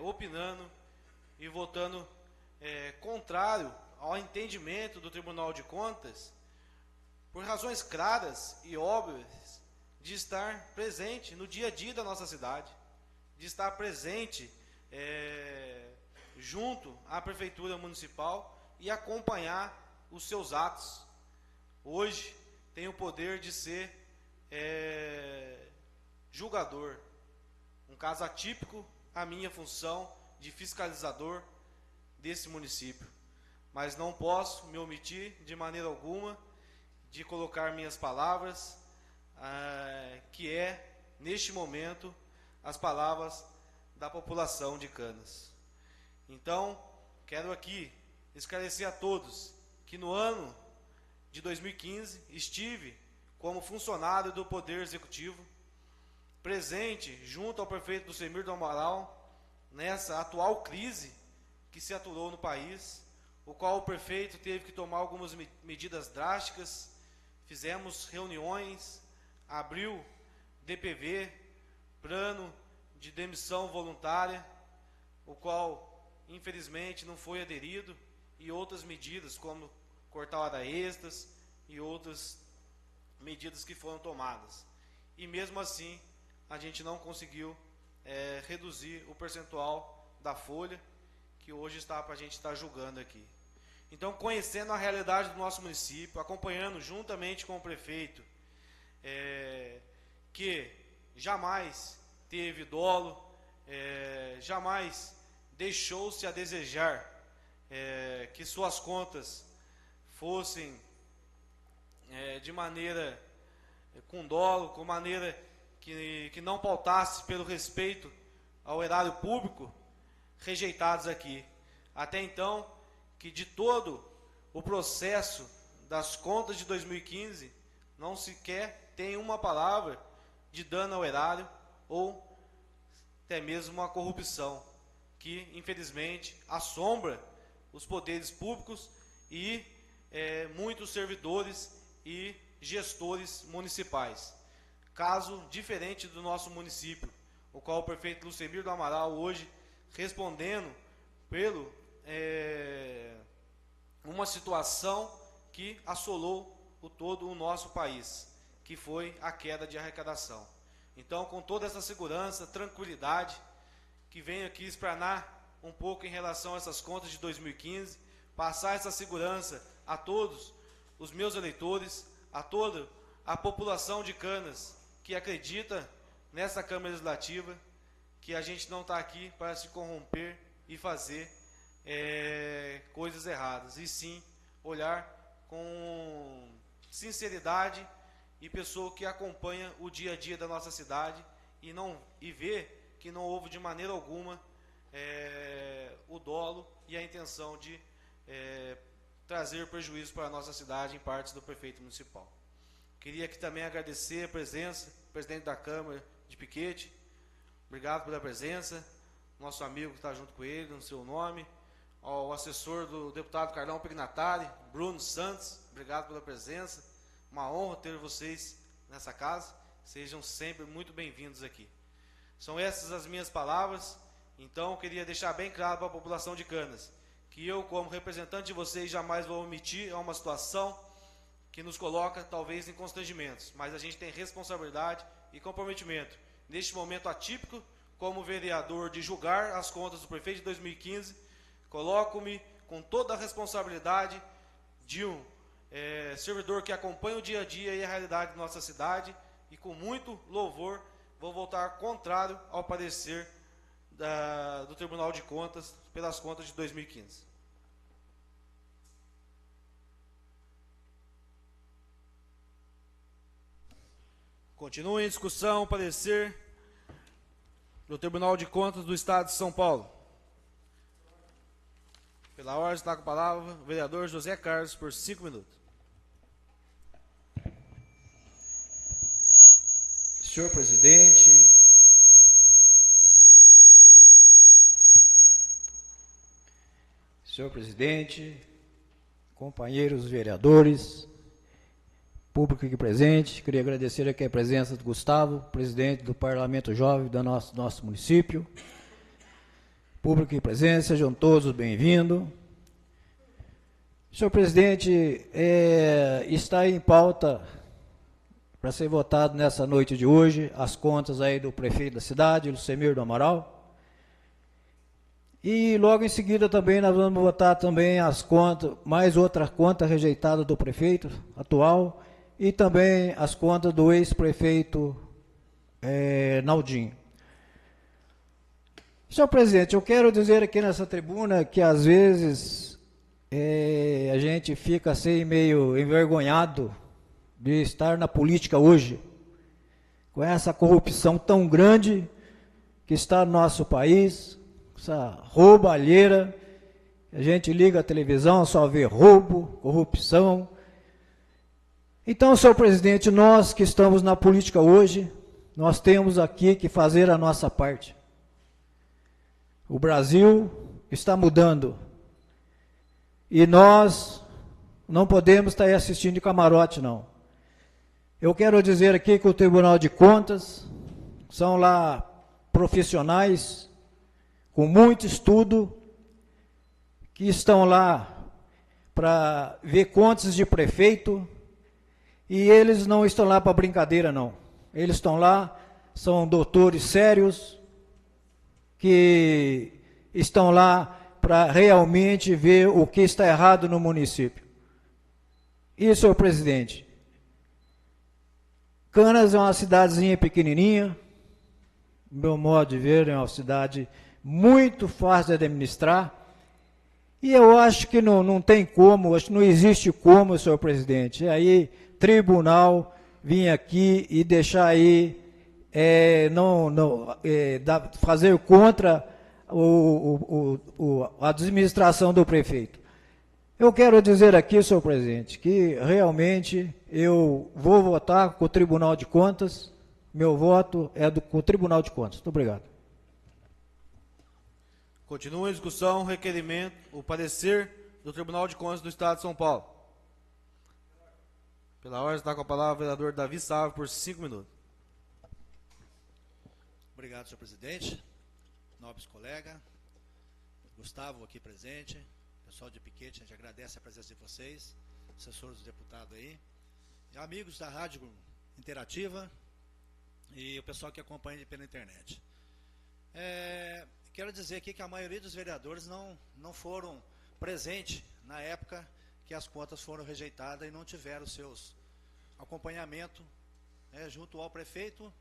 opinando e votando contrário ao entendimento do Tribunal de Contas, por razões claras e óbvias de estar presente no dia a dia da nossa cidade, de estar presente junto à Prefeitura Municipal e acompanhar os seus atos. Hoje tenho o poder de ser julgador. Um caso atípico a minha função de fiscalizador desse município. Mas não posso me omitir de maneira alguma de colocar minhas palavras, que é, neste momento, as palavras da população de Canas. Então, quero aqui esclarecer a todos que no ano de 2015 estive como funcionário do Poder Executivo, presente junto ao prefeito Lucemir do Amaral, nessa atual crise que se aturou no país, o qual o prefeito teve que tomar algumas medidas drásticas. Fizemos reuniões, abriu DPV, plano de demissão voluntária, o qual infelizmente não foi aderido, e outras medidas como cortar hora extras e outras medidas que foram tomadas. E mesmo assim a gente não conseguiu reduzir o percentual da folha que hoje está para a gente estar julgando aqui. Então, conhecendo a realidade do nosso município, acompanhando juntamente com o prefeito, que jamais teve dolo, jamais deixou-se a desejar que suas contas fossem de maneira com dolo, com maneira que não pautasse pelo respeito ao erário público, rejeitados aqui. Até então, que de todo o processo das contas de 2015, não sequer tem uma palavra de dano ao erário ou até mesmo uma corrupção, que infelizmente assombra os poderes públicos e muitos servidores e gestores municipais. Caso diferente do nosso município, o qual o prefeito Lucemir do Amaral hoje respondendo pelo uma situação que assolou todo o nosso país, que foi a queda de arrecadação. Então, com toda essa segurança, tranquilidade, que venho aqui explanar um pouco em relação a essas contas de 2015, passar essa segurança a todos os meus eleitores, a toda a população de Canas que acredita nessa Câmara Legislativa, que a gente não está aqui para se corromper e fazer coisas erradas, e sim olhar com sinceridade e pessoa que acompanha o dia a dia da nossa cidade e vê que não houve de maneira alguma o dolo e a intenção de trazer prejuízo para a nossa cidade em partes do prefeito municipal. Queria aqui também agradecer a presença do presidente da Câmara de Piquete. Obrigado pela presença. Nosso amigo que está junto com ele, no seu nome. Ao assessor do deputado Carlão Pignatari, Bruno Santos, obrigado pela presença. Uma honra ter vocês nessa casa. Sejam sempre muito bem-vindos aqui. São essas as minhas palavras. Então, queria deixar bem claro para a população de Canas que eu, como representante de vocês, jamais vou omitir a uma situação que nos coloca, talvez, em constrangimentos. Mas a gente tem responsabilidade e comprometimento, neste momento atípico, como vereador, de julgar as contas do prefeito de 2015. Coloco-me com toda a responsabilidade de um servidor que acompanha o dia a dia e a realidade da nossa cidade, e com muito louvor vou votar contrário ao parecer do Tribunal de Contas pelas contas de 2015. Continua em discussão o parecer do Tribunal de Contas do Estado de São Paulo. Pela ordem está com a palavra o vereador José Carlos por 5 minutos. Senhor presidente, companheiros vereadores, público aqui presente, queria agradecer aqui a presença do Gustavo, presidente do Parlamento Jovem do nosso município. Público aqui presente, sejam todos bem-vindos. Senhor presidente, está em pauta para ser votado nessa noite de hoje as contas aí do prefeito da cidade, Lucemir do Amaral. E logo em seguida também nós vamos votar também as contas, mais outra conta rejeitada do prefeito atual, e também as contas do ex-prefeito Naldinho. Senhor presidente, eu quero dizer aqui nessa tribuna que às vezes a gente fica assim meio envergonhado de estar na política hoje, com essa corrupção tão grande que está no nosso país, essa roubalheira, a gente liga a televisão, só vê roubo, corrupção. Então, senhor presidente, nós que estamos na política hoje, nós temos aqui que fazer a nossa parte. O Brasil está mudando e nós não podemos estar aí assistindo de camarote, não. Eu quero dizer aqui que o Tribunal de Contas são lá profissionais com muito estudo que estão lá para ver contas de prefeito e eles não estão lá para brincadeira, não. Eles estão lá, são doutores sérios que estão lá para realmente ver o que está errado no município. E, senhor presidente, Canas é uma cidadezinha pequenininha, do meu modo de ver, é uma cidade muito fácil de administrar, e eu acho que não tem como, acho que não existe como, senhor presidente, aí tribunal vir aqui e deixar aí, fazer contra a administração do prefeito. Eu quero dizer aqui, senhor presidente, que realmente eu vou votar com o Tribunal de Contas, meu voto é com o Tribunal de Contas. Muito obrigado. Continua a discussão, o requerimento, o parecer do Tribunal de Contas do Estado de São Paulo. Pela ordem está com a palavra o vereador Davi Sávio por 5 minutos. Obrigado, senhor presidente, nobres colegas, Gustavo aqui presente, pessoal de Piquete, a gente agradece a presença de vocês, assessores do deputado aí, e amigos da Rádio Interativa e o pessoal que acompanha pela internet. Quero dizer aqui que a maioria dos vereadores não foram presentes na época que as contas foram rejeitadas e não tiveram seus acompanhamento junto ao prefeito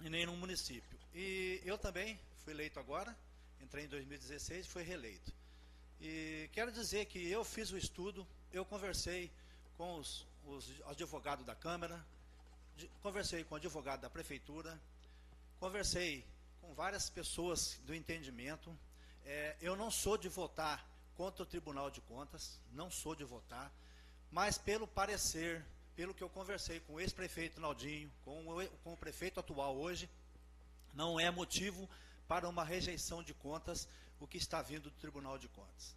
e nem no município. E eu também fui eleito agora, entrei em 2016 e fui reeleito. E quero dizer que eu fiz o estudo, eu conversei com os advogados da Câmara, conversei com o advogado da Prefeitura, conversei com várias pessoas do entendimento. Eu não sou de votar contra o Tribunal de Contas, não sou de votar, mas pelo parecer, pelo que eu conversei com o ex-prefeito Naldinho, com o prefeito atual hoje, não é motivo para uma rejeição de contas o que está vindo do Tribunal de Contas.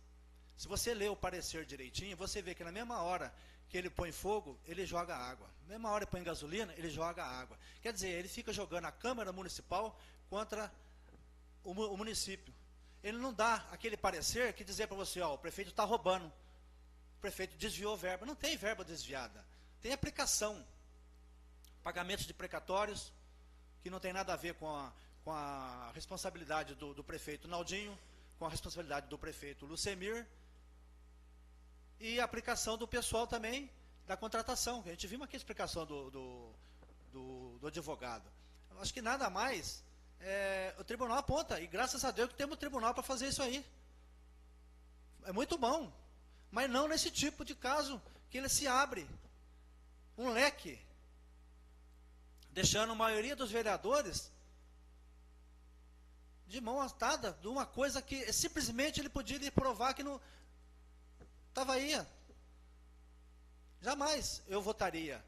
Se você lê o parecer direitinho, você vê que na mesma hora que ele põe fogo, ele joga água. Na mesma hora que põe gasolina, ele joga água. Quer dizer, ele fica jogando a Câmara Municipal contra o município. Ele não dá aquele parecer que dizer para você, ó, o prefeito está roubando, o prefeito desviou verba. Não tem verba desviada, tem aplicação. Pagamentos de precatórios, que não tem nada a ver com a responsabilidade do prefeito Naldinho, com a responsabilidade do prefeito Lucemir, e a aplicação do pessoal também da contratação. A gente viu aqui a explicação do advogado. Eu acho que nada mais, o tribunal aponta, e graças a Deus que temos o tribunal para fazer isso aí. É muito bom, mas não nesse tipo de caso que ele se abre um leque, deixando a maioria dos vereadores de mão atada de uma coisa que simplesmente ele podia lhe provar que não estava aí. Jamais eu votaria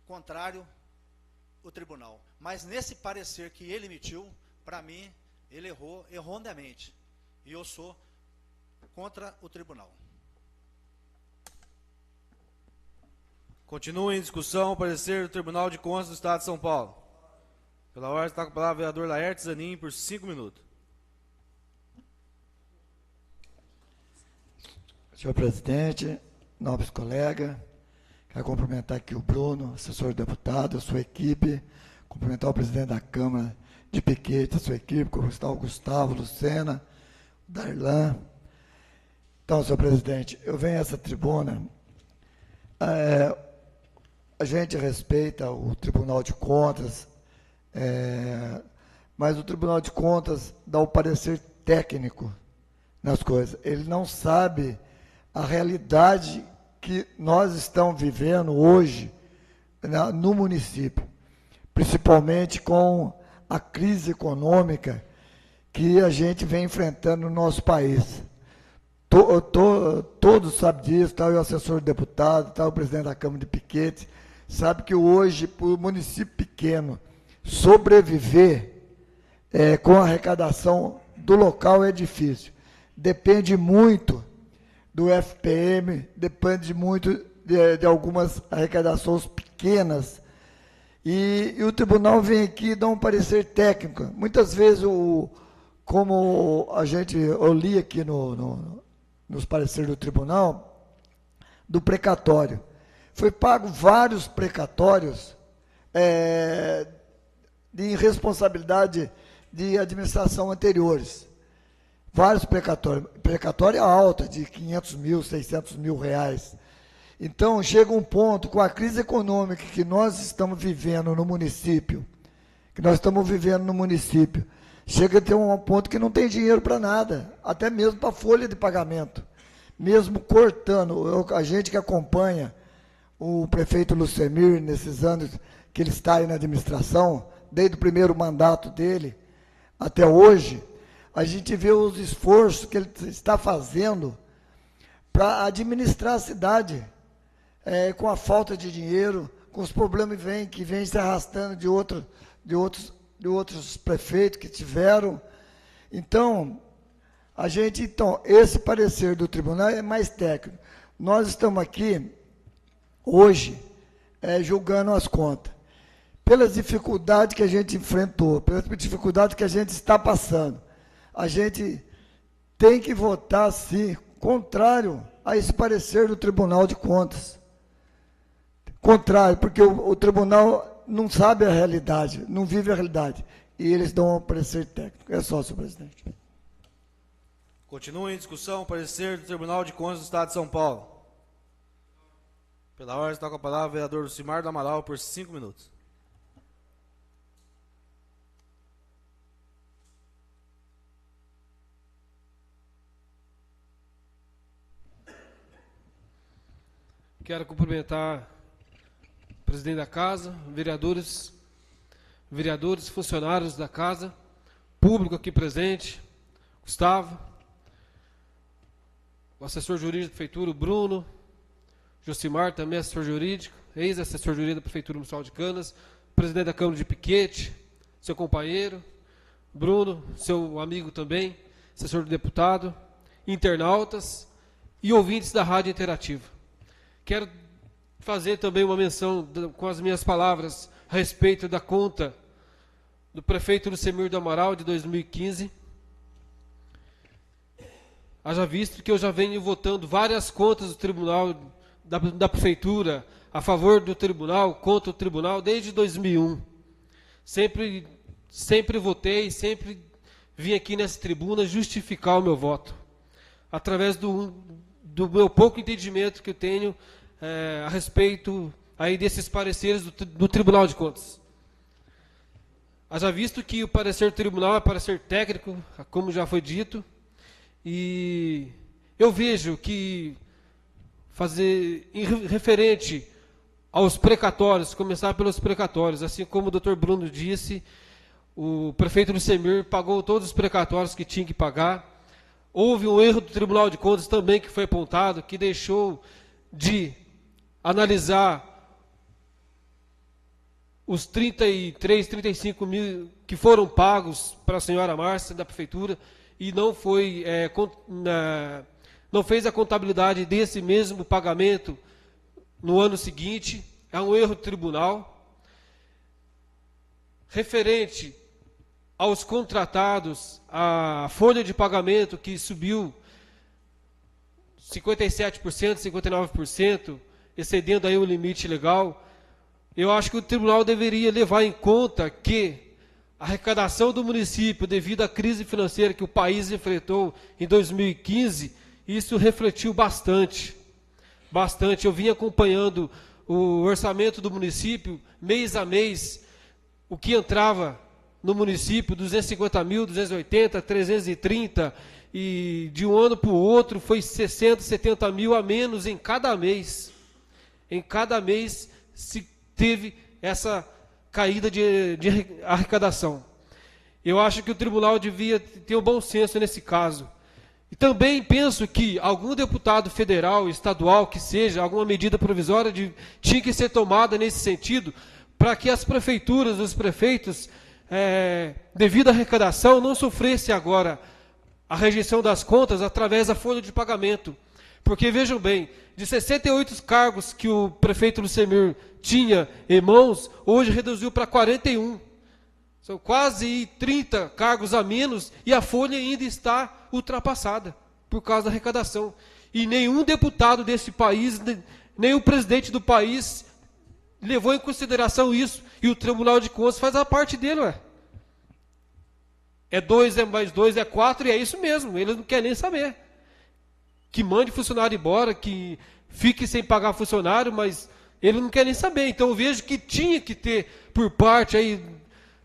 contrário o tribunal. Mas nesse parecer que ele emitiu, para mim, ele errou erroneamente. E eu sou contra o tribunal. Continua em discussão o parecer do Tribunal de Contas do Estado de São Paulo. Pela ordem está com a palavra o vereador Laertes Zanin por 5 minutos. Senhor presidente, nobres colegas, quero cumprimentar aqui o Bruno, assessor do deputado, a sua equipe, cumprimentar o presidente da Câmara de Piquete, a sua equipe, cumprimentar o Gustavo, Lucena, o Darlan. Então, senhor presidente, eu venho a essa tribuna, a gente respeita o Tribunal de Contas, mas o Tribunal de Contas dá o parecer técnico nas coisas. Ele não sabe a realidade que nós estamos vivendo hoje no município, principalmente com a crise econômica que a gente vem enfrentando no nosso país. Todos sabem disso, está o assessor de deputado, está o presidente da Câmara de Piquete, sabe que hoje, para o município pequeno sobreviver com a arrecadação do local é difícil. Depende muito do FPM, depende muito de algumas arrecadações pequenas. E o tribunal vem aqui e dá um parecer técnico. Muitas vezes, como eu li aqui nos pareceres do tribunal, do precatório. Foi pago vários precatórios de irresponsabilidade de administração anteriores. Vários precatórios. Precatória alta, de 500 mil, 600 mil reais. Então, chega um ponto, com a crise econômica que nós estamos vivendo no município, chega a ter um ponto que não tem dinheiro para nada, até mesmo para folha de pagamento. Mesmo cortando, a gente que acompanha o prefeito Lucemir nesses anos que ele está aí na administração, desde o primeiro mandato dele até hoje, a gente vê os esforços que ele está fazendo para administrar a cidade, com a falta de dinheiro, com os problemas que vem se arrastando de outros prefeitos que tiveram. Então, esse parecer do tribunal é mais técnico. Nós estamos aqui, hoje, julgando as contas. Pelas dificuldades que a gente enfrentou, pelas dificuldades que a gente está passando, a gente tem que votar, sim, contrário a esse parecer do Tribunal de Contas. Contrário, porque o tribunal não sabe a realidade, não vive a realidade. E eles dão um parecer técnico. É só, senhor presidente. Continua em discussão o parecer do Tribunal de Contas do Estado de São Paulo. Pela ordem, está com a palavra o vereador Lucimar do Amaral por 5 minutos. Quero cumprimentar o presidente da casa, vereadores, funcionários da casa, público aqui presente, Gustavo, o assessor jurídico da prefeitura, o Bruno, Josimar, também assessor jurídico, ex-assessor jurídico da prefeitura municipal de Canas, presidente da Câmara de Piquete, seu companheiro, Bruno, seu amigo também, assessor do deputado, internautas e ouvintes da Rádio Interativa. Quero fazer também uma menção com as minhas palavras a respeito da conta do prefeito Lucemir do Amaral de 2015. Haja visto que eu já venho votando várias contas do tribunal, da prefeitura, a favor do tribunal, contra o tribunal, desde 2001. Sempre votei, sempre vim aqui nessa tribuna justificar o meu voto, através do meu pouco entendimento que eu tenho a respeito aí desses pareceres do Tribunal de Contas. Haja visto que o parecer do tribunal é parecer técnico, como já foi dito, e eu vejo que referente aos precatórios, começar pelos precatórios, assim como o doutor Bruno disse, o prefeito Lucemir pagou todos os precatórios que tinha que pagar. Houve um erro do Tribunal de Contas também que foi apontado, que deixou de analisar os 33, 35 mil que foram pagos para a senhora Márcia da prefeitura e não fez a contabilidade desse mesmo pagamento no ano seguinte. É um erro do tribunal. Referente aos contratados, a folha de pagamento que subiu 57%, 59%, excedendo aí o limite legal, eu acho que o tribunal deveria levar em conta que a arrecadação do município, devido à crise financeira que o país enfrentou em 2015, isso refletiu bastante. Eu vim acompanhando o orçamento do município, mês a mês, o que entrava no município, 250 mil, 280, 330, e de um ano para o outro foi 60, 70 mil a menos em cada mês. Em cada mês se teve essa caída de arrecadação. Eu acho que o tribunal devia ter um bom senso nesse caso. E também penso que algum deputado federal, estadual, que seja, alguma medida provisória tinha que ser tomada nesse sentido, para que as prefeituras, os prefeitos, devido à arrecadação, não sofressem agora a rejeição das contas através da folha de pagamento. Porque, vejam bem, de 68 cargos que o prefeito Lucemir tinha em mãos, hoje reduziu para 41. São quase 30 cargos a menos e a folha ainda está ultrapassada por causa da arrecadação. E nenhum deputado desse país, nem o presidente do país, levou em consideração isso. E o Tribunal de Contas faz a parte dele, ué. É 2, é mais 2, é 4, e é isso mesmo. Eles não querem nem saber. Que mande funcionário embora, que fique sem pagar funcionário, mas ele não quer nem saber. Então eu vejo que tinha que ter, por parte aí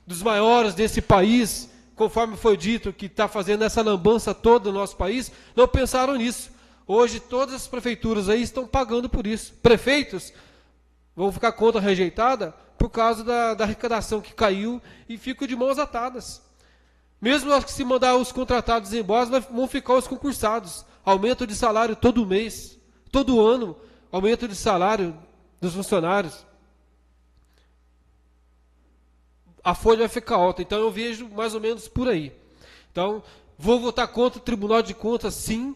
dos maiores desse país, conforme foi dito, que está fazendo essa lambança toda no nosso país, não pensaram nisso. Hoje todas as prefeituras aí estão pagando por isso. Prefeitos vão ficar com conta rejeitada por causa da arrecadação que caiu e ficam de mãos atadas. Mesmo que se mandar os contratados embora, vão ficar os concursados. Aumento de salário todo mês, todo ano, aumento de salário dos funcionários. A folha vai ficar alta. Então eu vejo mais ou menos por aí. Então, vou votar contra o Tribunal de Contas, sim.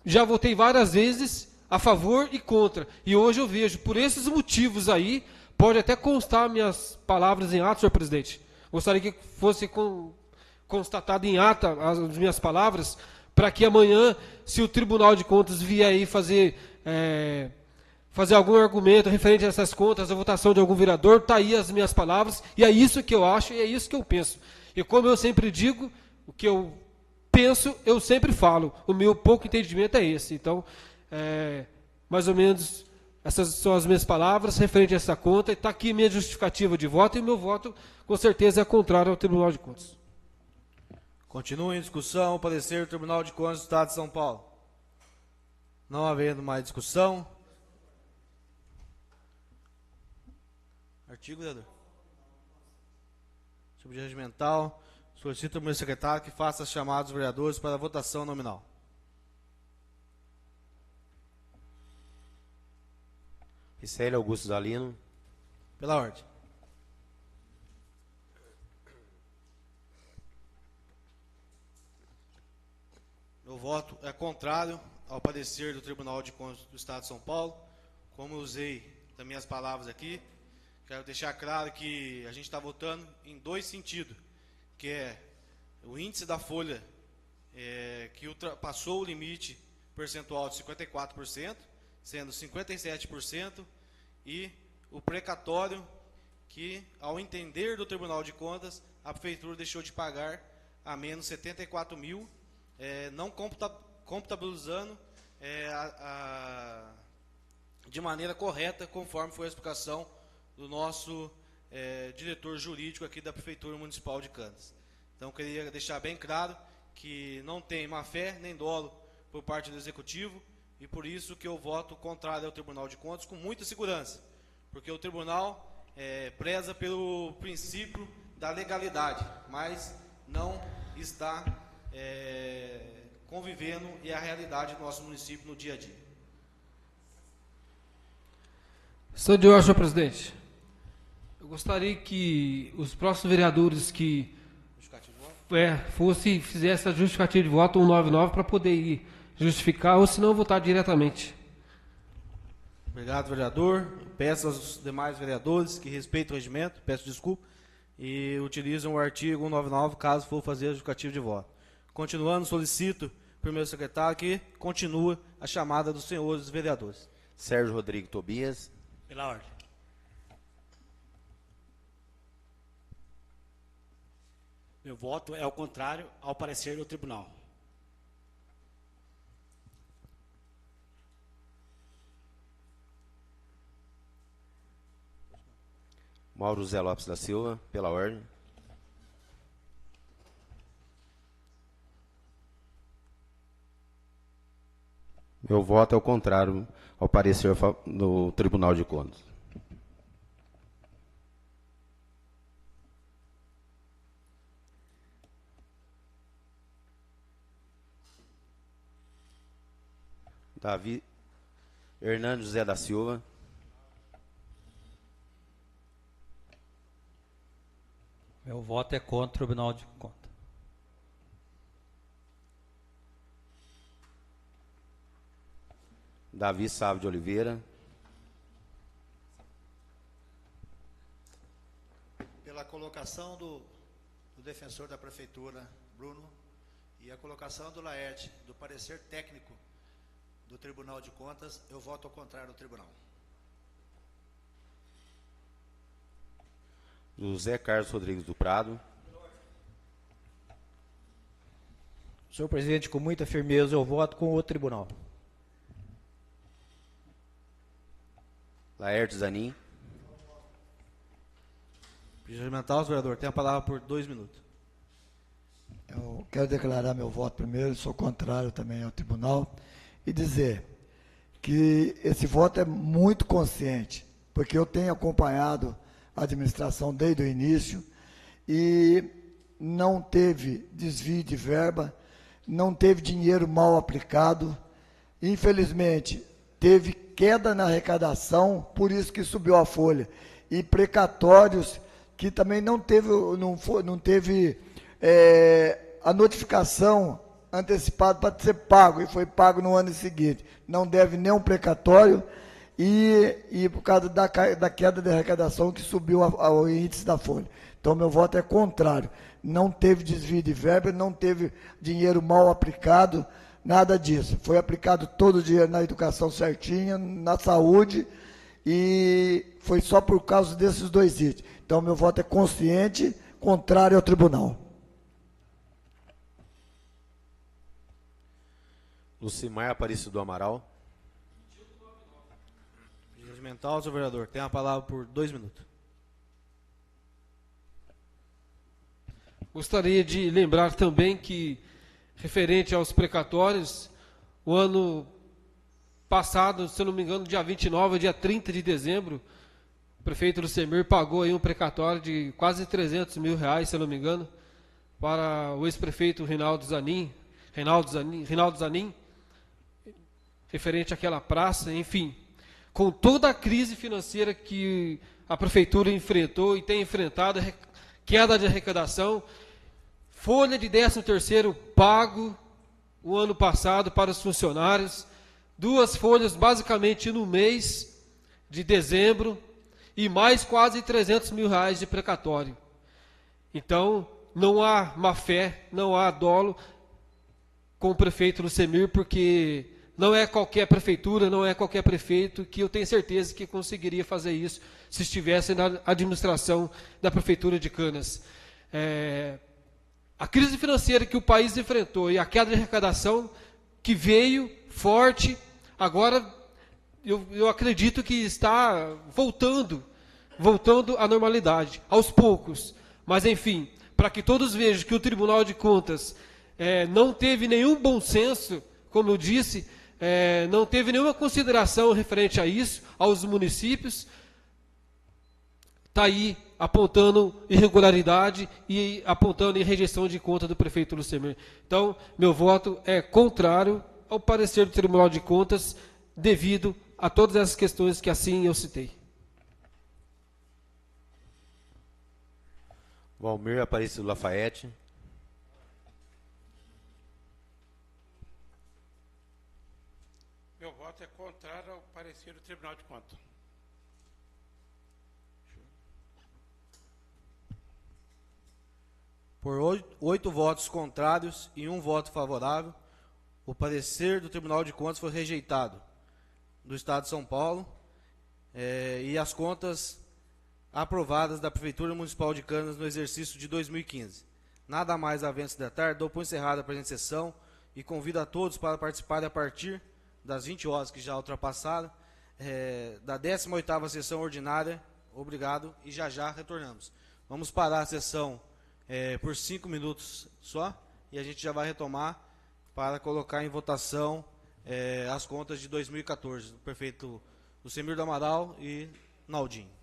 Já votei várias vezes a favor e contra. E hoje eu vejo, por esses motivos aí, pode até constar minhas palavras em ata, senhor presidente. Gostaria que fosse constatado em ata as minhas palavras, para que amanhã, se o Tribunal de Contas vier aí fazer algum argumento referente a essas contas, a votação de algum vereador, está aí as minhas palavras, e é isso que eu acho, e é isso que eu penso. E como eu sempre digo, o que eu penso, eu sempre falo. O meu pouco entendimento é esse. Então, mais ou menos, essas são as minhas palavras referente a essa conta, e está aqui minha justificativa de voto, e meu voto, com certeza, é contrário ao Tribunal de Contas. Continua em discussão o parecer do Tribunal de Contas do Estado de São Paulo. Não havendo mais discussão. Artigo, vereador. Subjetivo regimental. Solicito ao meu secretário que faça as chamadas dos vereadores para a votação nominal. Ricelli Augusto Zalino. Pela ordem. Meu voto é contrário ao parecer do Tribunal de Contas do Estado de São Paulo. Como eu usei também as palavras aqui, quero deixar claro que a gente está votando em dois sentidos, que é o índice da folha que ultrapassou o limite percentual de 54%, sendo 57%, e o precatório que, ao entender do Tribunal de Contas, a Prefeitura deixou de pagar a menos 74 mil, não computabilizando de maneira correta, conforme foi a explicação do nosso diretor jurídico aqui da Prefeitura Municipal de Canas. Então, queria deixar bem claro que não tem má fé nem dolo por parte do Executivo, e por isso que eu voto contrário ao Tribunal de Contas com muita segurança, porque o Tribunal preza pelo princípio da legalidade, mas não está convivendo e a realidade do nosso município no dia a dia. Senhor de ordem, senhor presidente. Eu gostaria que os próximos vereadores que fizessem a justificativa de voto 199 para poder ir justificar, ou se não, votar diretamente. Obrigado, vereador. Peço aos demais vereadores que respeitem o regimento, peço desculpa, e utilizam o artigo 199 caso for fazer a justificativa de voto. Continuando, solicito ao primeiro secretário que continue a chamada dos senhores vereadores. Sérgio Rodrigo Tobias. Pela ordem. Meu voto é ao contrário ao parecer do tribunal. Mauro Zé Lopes da Silva, pela ordem. Meu voto é o contrário ao parecer do Tribunal de Contas. Davi Hernando José da Silva. Meu voto é contra o Tribunal de Contas. Davi Sávio de Oliveira. Pela colocação do defensor da Prefeitura, Bruno, e a colocação do Laerte, do parecer técnico do Tribunal de Contas, eu voto ao contrário do tribunal. José Carlos Rodrigues do Prado. Senhor presidente, com muita firmeza, eu voto com o tribunal. Laertes Zanin. Regimental, vereador, tem a palavra por 2 minutos. Eu quero declarar meu voto primeiro, sou contrário também ao tribunal, e dizer que esse voto é muito consciente, porque eu tenho acompanhado a administração desde o início e não teve desvio de verba, não teve dinheiro mal aplicado, infelizmente teve queda na arrecadação, por isso que subiu a folha, e precatórios que também não teve a notificação antecipada para ser pago, e foi pago no ano seguinte. Não deve nem um precatório, e por causa da queda de arrecadação que subiu o índice da folha. Então, meu voto é contrário. Não teve desvio de verba, não teve dinheiro mal aplicado, nada disso. Foi aplicado todo o dinheiro na educação certinha, na saúde, e foi só por causa desses 2 itens. Então, meu voto é consciente, contrário ao tribunal. Lucimar Aparecido do Amaral. Regimental, senhor vereador, tem a palavra por 2 minutos. Gostaria de lembrar também que, referente aos precatórios, o ano passado, se eu não me engano, dia 29, dia 30 de dezembro, o prefeito Lucemir pagou aí um precatório de quase 300 mil reais, se eu não me engano, para o ex-prefeito Reinaldo Zanin, referente àquela praça, enfim. Com toda a crise financeira que a prefeitura enfrentou e tem enfrentado, queda de arrecadação, folha de 13º pago o ano passado para os funcionários, 2 folhas basicamente no mês de dezembro e mais quase 300 mil reais de precatório. Então, não há má fé, não há dolo com o prefeito Lucemir, porque não é qualquer prefeitura, não é qualquer prefeito que eu tenho certeza que conseguiria fazer isso se estivesse na administração da Prefeitura de Canas. A crise financeira que o país enfrentou e a queda de arrecadação que veio forte, agora eu acredito que está voltando à normalidade, aos poucos. Mas, enfim, para que todos vejam que o Tribunal de Contas não teve nenhum bom senso, como eu disse, não teve nenhuma consideração referente a isso, aos municípios, está aí apontando irregularidade e apontando em rejeição de conta do prefeito Lucemir. Então, meu voto é contrário ao parecer do Tribunal de Contas, devido a todas essas questões que assim eu citei. Valmir Aparecido Lafayette. Meu voto é contrário ao parecer do Tribunal de Contas. Por 8 votos contrários e 1 voto favorável, o parecer do Tribunal de Contas foi rejeitado do Estado de São Paulo e as contas aprovadas da Prefeitura Municipal de Canas no exercício de 2015. Nada mais havendo se tratar, dou por encerrada a presente sessão e convido a todos para participarem a partir das 20 horas que já ultrapassaram, da 18ª sessão ordinária. Obrigado e já retornamos. Vamos parar a sessão por 5 minutos só, e a gente já vai retomar para colocar em votação as contas de 2014 do prefeito Lucemir do Amaral e Naldinho.